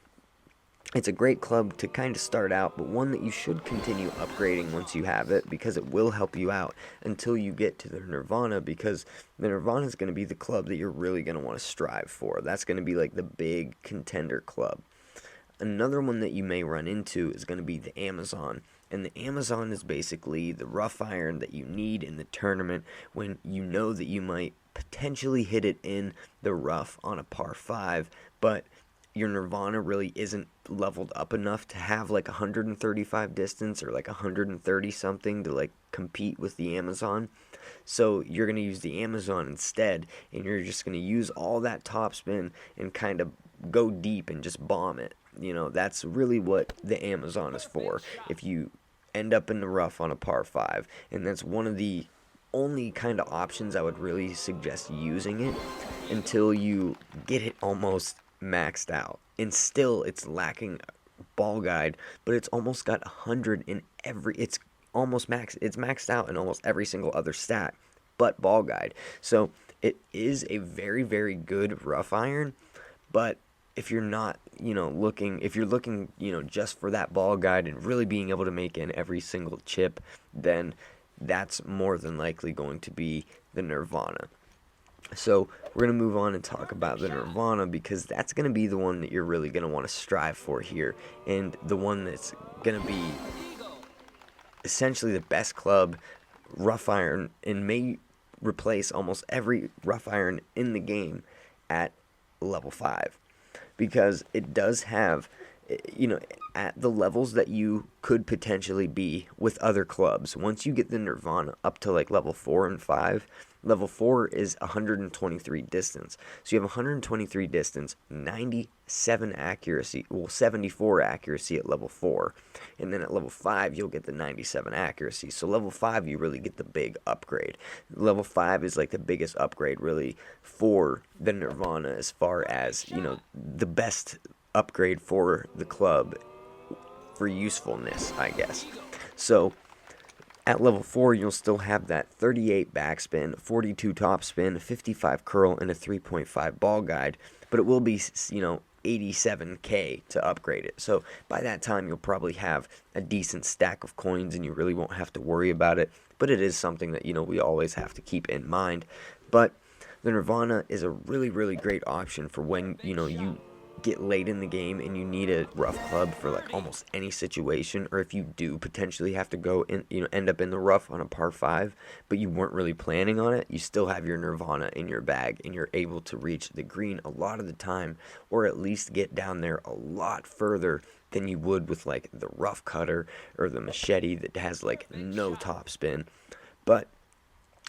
it's a great club to kind of start out, but one that you should continue upgrading once you have it, because it will help you out until you get to the Nirvana, because the Nirvana is going to be the club that you're really going to want to strive for. That's going to be like the big contender club. Another one that you may run into is going to be the Amazon. And the Amazon is basically the rough iron that you need in the tournament when you know that you might potentially hit it in the rough on a par 5, but your Nirvana really isn't leveled up enough to have like 135 distance or like 130 something to like compete with the Amazon. So you're going to use the Amazon instead, and you're just going to use all that topspin and kind of go deep and just bomb it. That's really what the Amazon is for. If you end up in the rough on a par 5, and that's one of the only kind of options I would really suggest using it until you get it almost maxed out. And still, it's lacking ball guide, but it's almost got 100 in every. It's almost maxed. It's maxed out in almost every single other stat, but ball guide. So it is a very, very good rough iron, but if you're not, if you're looking, just for that ball guide and really being able to make in every single chip, then that's more than likely going to be the Nirvana. So we're going to move on and talk about the Nirvana, because that's going to be the one that you're really going to want to strive for here, and the one that's going to be essentially the best club rough iron and may replace almost every rough iron in the game at level 5, because it does have, at the levels that you could potentially be with other clubs. Once you get the Nirvana up to like level 4 and 5, level 4 is 123 distance. So you have 123 distance, 97 accuracy, 74 accuracy at level 4. And then at level 5, you'll get the 97 accuracy. So level 5, you really get the big upgrade. Level 5 is like the biggest upgrade really for the Nirvana, as far as, the best upgrade for the club for usefulness, I guess. So at level 4, you'll still have that 38 backspin, 42 topspin, 55 curl, and a 3.5 ball guide, but it will be, 87k to upgrade it. So by that time, you'll probably have a decent stack of coins, and you really won't have to worry about it, but it is something that, we always have to keep in mind. But the Nirvana is a really, really great option for when, you get late in the game and you need a rough club for like almost any situation, or if you do potentially have to go in, end up in the rough on a par 5, but you weren't really planning on it, you still have your Nirvana in your bag and you're able to reach the green a lot of the time, or at least get down there a lot further than you would with like the rough cutter or the machete that has like no topspin. But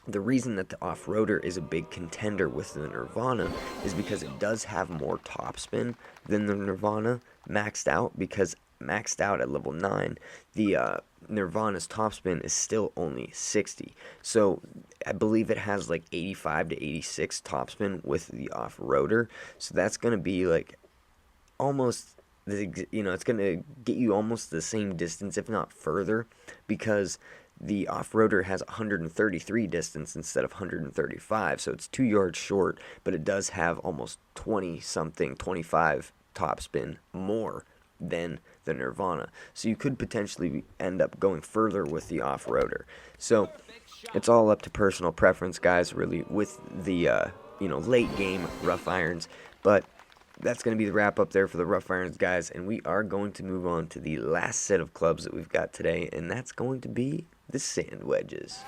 the reason that the off-roader is a big contender with the Nirvana is because it does have more topspin than the Nirvana maxed out, because maxed out at level 9, the Nirvana's topspin is still only 60. So I believe it has like 85 to 86 topspin with the off-roader. So that's going to be like almost, it's going to get you almost the same distance, if not further, because the off-roader has 133 distance instead of 135, so it's 2 yards short, but it does have almost 25 topspin more than the Nirvana. So you could potentially end up going further with the off-roader. So it's all up to personal preference, guys, really, with the late game rough irons. But that's going to be the wrap up there for the rough irons, guys, and we are going to move on to the last set of clubs that we've got today, and that's going to be the sand wedges.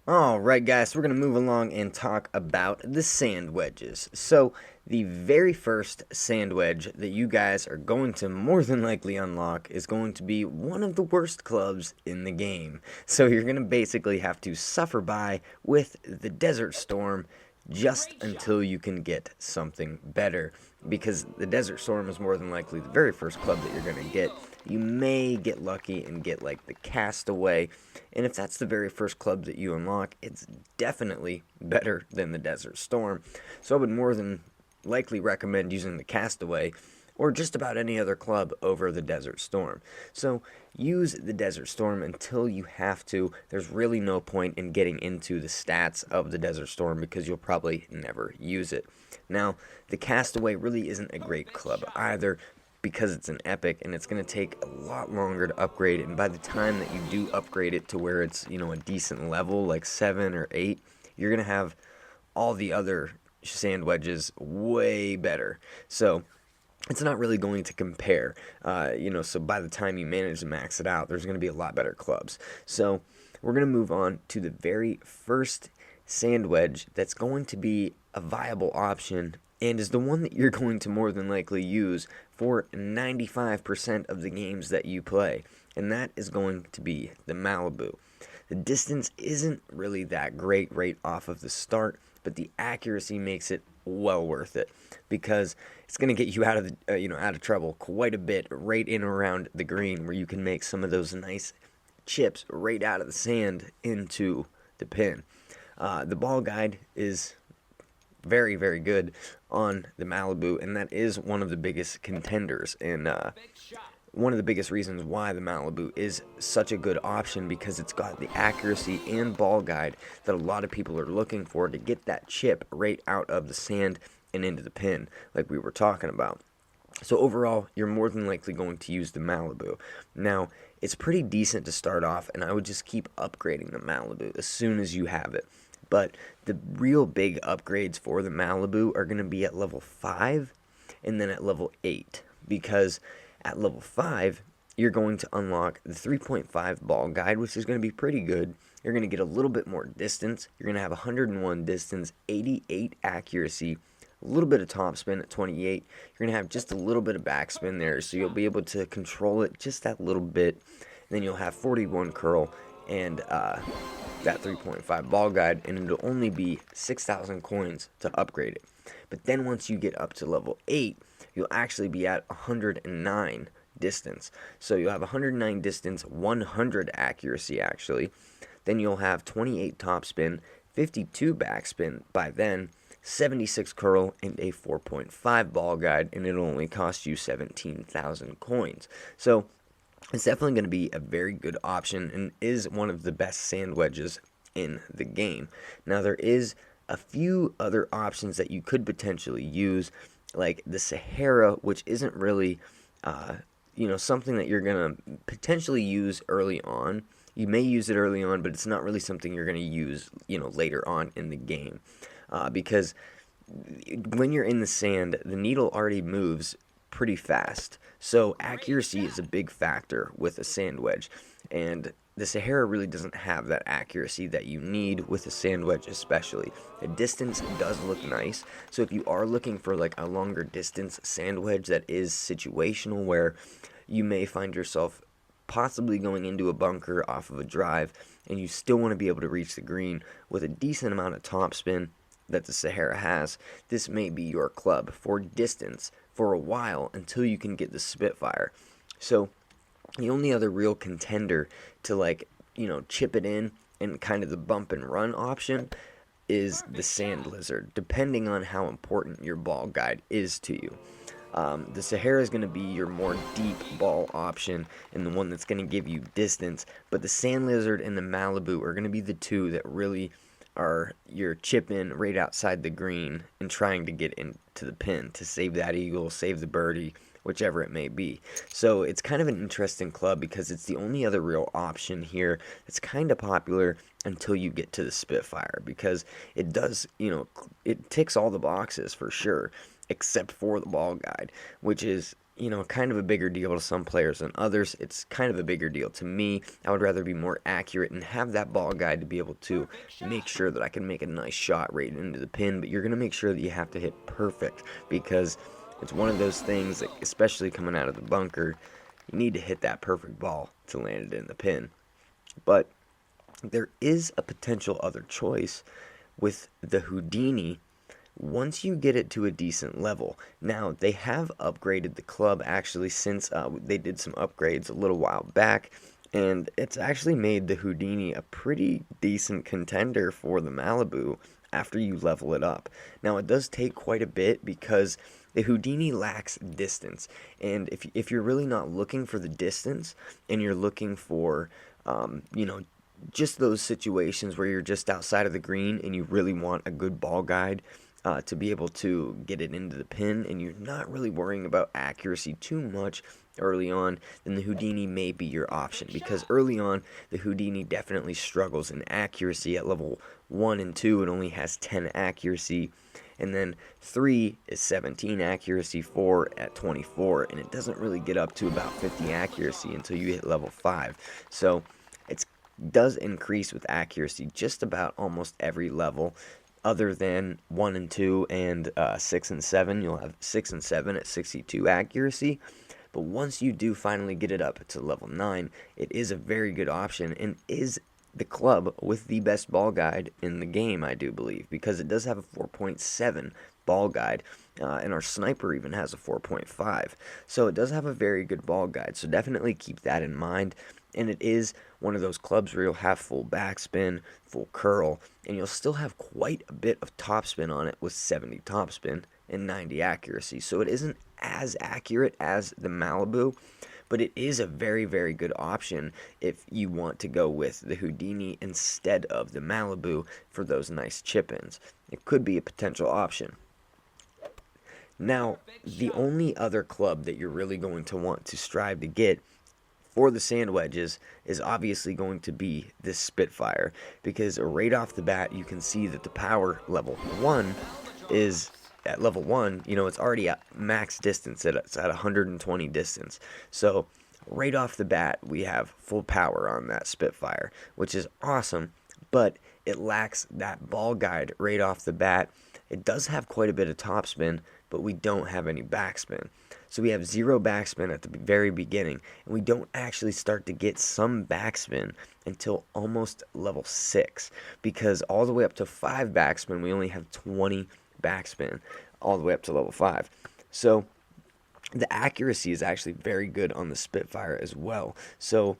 Alright, guys, so we're going to move along and talk about the sand wedges. So the very first sand wedge that you guys are going to more than likely unlock is going to be one of the worst clubs in the game. So you're going to basically have to suffer by with the Desert Storm just until you can get something better, because the Desert Storm is more than likely the very first club that you're going to get. You may get lucky and get like the Castaway, and if that's the very first club that you unlock, it's definitely better than the Desert Storm. So I would more than likely recommend using the Castaway or just about any other club over the Desert Storm. So use the Desert Storm until you have to. There's really no point in getting into the stats of the Desert Storm because you'll probably never use it. Now, the Castaway really isn't a great club either, because it's an epic and it's going to take a lot longer to upgrade it, and by the time that you do upgrade it to where it's, a decent level like 7 or 8, you're going to have all the other sand wedges way better. So it's not really going to compare. So by the time you manage to max it out, there's going to be a lot better clubs. So we're going to move on to the very first sand wedge that's going to be a viable option and is the one that you're going to more than likely use for 95% of the games that you play, and that is going to be the Malibu. The distance isn't really that great right off of the start, but the accuracy makes it well worth it because it's going to get you out of out of trouble quite a bit right in around the green, where you can make some of those nice chips right out of the sand into the pin. The ball guide is very, very good on the Malibu, and that is one of the biggest contenders and one of the biggest reasons why the Malibu is such a good option, because it's got the accuracy and ball guide that a lot of people are looking for to get that chip right out of the sand and into the pin, like we were talking about. So overall, you're more than likely going to use the Malibu. Now, it's pretty decent to start off, and I would just keep upgrading the Malibu as soon as you have it. But the real big upgrades for the Malibu are going to be at level 5 and then at level 8, because at level 5, you're going to unlock the 3.5 ball guide, which is going to be pretty good. You're going to get a little bit more distance. You're going to have 101 distance, 88 accuracy, a little bit of topspin at 28. You're going to have just a little bit of backspin there, so you'll be able to control it just that little bit. And then you'll have 41 curl and that 3.5 ball guide, and it'll only be 6,000 coins to upgrade it. But then once you get up to level 8, you'll actually be at 109 distance. So you'll have 109 distance, 100 accuracy actually. Then you'll have 28 topspin, 52 backspin by then, 76 curl, and a 4.5 ball guide, and it'll only cost you 17,000 coins. So it's definitely going to be a very good option and is one of the best sand wedges in the game. Now, there is a few other options that you could potentially use, like the Sahara, which isn't really something that you're going to potentially use early on. You may use it early on, but it's not really something you're going to use later on in the game, because when you're in the sand, the needle already moves pretty fast. So accuracy is a big factor with a sand wedge, and the Sahara really doesn't have that accuracy that you need with a sand wedge especially. The distance does look nice, so if you are looking for like a longer distance sand wedge that is situational, where you may find yourself possibly going into a bunker off of a drive and you still want to be able to reach the green with a decent amount of topspin that the Sahara has, this may be your club for distance for a while until you can get the Spitfire. So the only other real contender to chip it in and kind of the bump and run option is the Sand Lizard, depending on how important your ball guide is to you. The Sahara is going to be your more deep ball option and the one that's going to give you distance, but the Sand Lizard and the Malibu are going to be the two that really are your chip in right outside the green and trying to get into the pin to save that eagle, save the birdie, whichever it may be. So it's kind of an interesting club because it's the only other real option here that's kind of popular until you get to the Spitfire, because it does, it ticks all the boxes for sure, except for the ball guide, which is kind of a bigger deal to some players than others. It's kind of a bigger deal to me. I would rather be more accurate and have that ball guide to be able to make sure that I can make a nice shot right into the pin, but you're going to make sure that you have to hit perfect, because it's one of those things that, especially coming out of the bunker, you need to hit that perfect ball to land it in the pin. But there is a potential other choice with the Houdini once you get it to a decent level. Now, they have upgraded the club actually since they did some upgrades a little while back, and it's actually made the Houdini a pretty decent contender for the Malibu after you level it up. Now, it does take quite a bit because the Houdini lacks distance, and if you're really not looking for the distance and you're looking for just those situations where you're just outside of the green and you really want a good ball guide to be able to get it into the pin, and you're not really worrying about accuracy too much early on, then the Houdini may be your option, because early on the Houdini definitely struggles in accuracy. At level 1 and 2 it only has 10 accuracy, And then 3 is 17 accuracy, 4 at 24, and it doesn't really get up to about 50 accuracy until you hit level 5. So it does increase with accuracy just about almost every level, other than 1 and 2 and 6 and 7. You'll have 6 and 7 at 62 accuracy. But once you do finally get it up to level 9, it is a very good option and is the club with the best ball guide in the game, I do believe, because it does have a 4.7 ball guide, and our sniper even has a 4.5. So it does have a very good ball guide, so definitely keep that in mind. And it is one of those clubs where you'll have full backspin, full curl, and you'll still have quite a bit of topspin on it with 70 topspin and 90 accuracy. So it isn't as accurate as the Malibu, but it is a very, very good option if you want to go with the Houdini instead of the Malibu for those nice chip-ins. It could be a potential option. Now, the only other club that you're really going to want to strive to get for the sand wedges is obviously going to be this Spitfire, because right off the bat you can see that the power level 1 is at level 1, it's already at max distance, it's at 120 distance. So right off the bat we have full power on that Spitfire, which is awesome, but it lacks that ball guide right off the bat. It does have quite a bit of topspin, but we don't have any backspin. So we have 0 backspin at the very beginning, and we don't actually start to get some backspin until almost level 6, because all the way up to 5 backspin we only have 20 backspin all the way up to level 5. So the accuracy is actually very good on the Spitfire as well. So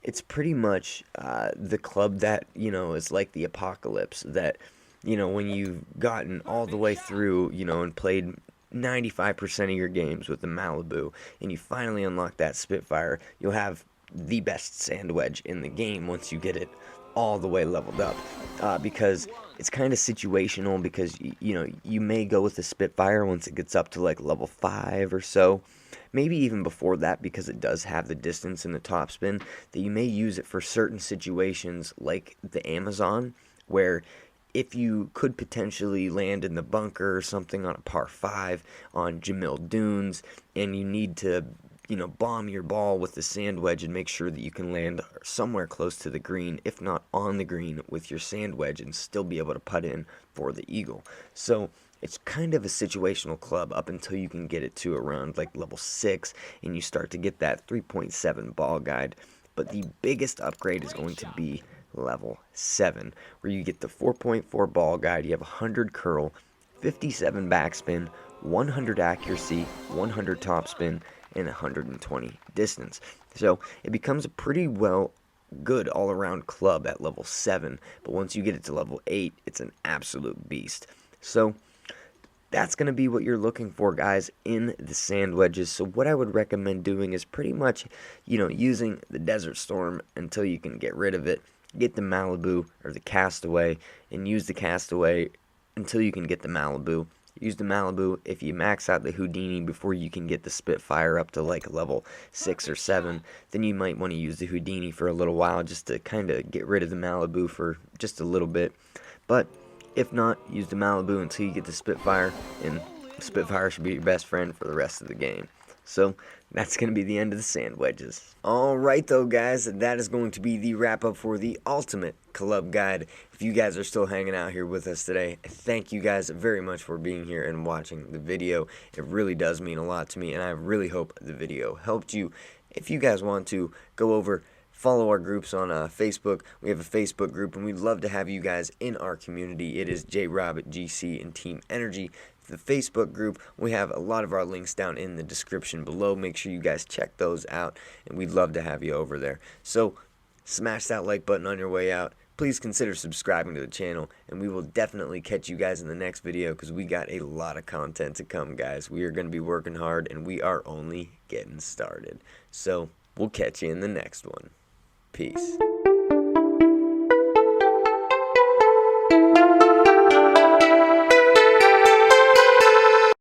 it's pretty much the club that is like the Apocalypse, that when you've gotten all the way through and played 95% of your games with the Malibu and you finally unlock that Spitfire, you'll have the best sand wedge in the game once you get it all the way leveled up, because it's kind of situational, because you may go with the Spitfire once it gets up to like level 5 or so, maybe even before that, because it does have the distance and the topspin, that you may use it for certain situations like the Amazon, where if you could potentially land in the bunker or something on a par 5 on Jamil Dunes, and you need to bomb your ball with the sand wedge and make sure that you can land somewhere close to the green, if not on the green, with your sand wedge and still be able to putt in for the eagle. So it's kind of a situational club up until you can get it to around like level 6 and you start to get that 3.7 ball guide. But the biggest upgrade is going to be level 7, where you get the 4.4 ball guide, you have 100 curl, 57 backspin, 100 accuracy, 100 topspin, and 120 distance. So it becomes a pretty good all-around club at level 7, but once you get it to level 8, it's an absolute beast. So that's going to be what you're looking for, guys, in the sand wedges. So what I would recommend doing is pretty much, using the Desert Storm until you can get rid of it. Get the Malibu or the Castaway, and use the Castaway until you can get the Malibu. Use the Malibu if you max out the Houdini before you can get the Spitfire up to like level 6 or 7. Then you might want to use the Houdini for a little while just to kind of get rid of the Malibu for just a little bit. But if not, use the Malibu until you get the Spitfire, and the Spitfire should be your best friend for the rest of the game. So that's going to be the end of the sand wedges. Alright though, guys, that is going to be the wrap up for the ultimate club guide. If you guys are still hanging out here with us today, thank you guys very much for being here and watching the video. It really does mean a lot to me, and I really hope the video helped you. If you guys want to go over, follow our groups on Facebook. We have a Facebook group, and we'd love to have you guys in our community. It is JRobGC and Team Energy. The Facebook group, we have a lot of our links down in the description below. Make sure you guys check those out, and we'd love to have you over there. So smash that like button on your way out. Please consider subscribing to the channel, and we will definitely catch you guys in the next video, because we got a lot of content to come, guys. We are going to be working hard, and we are only getting started. So we'll catch you in the next one. Peace.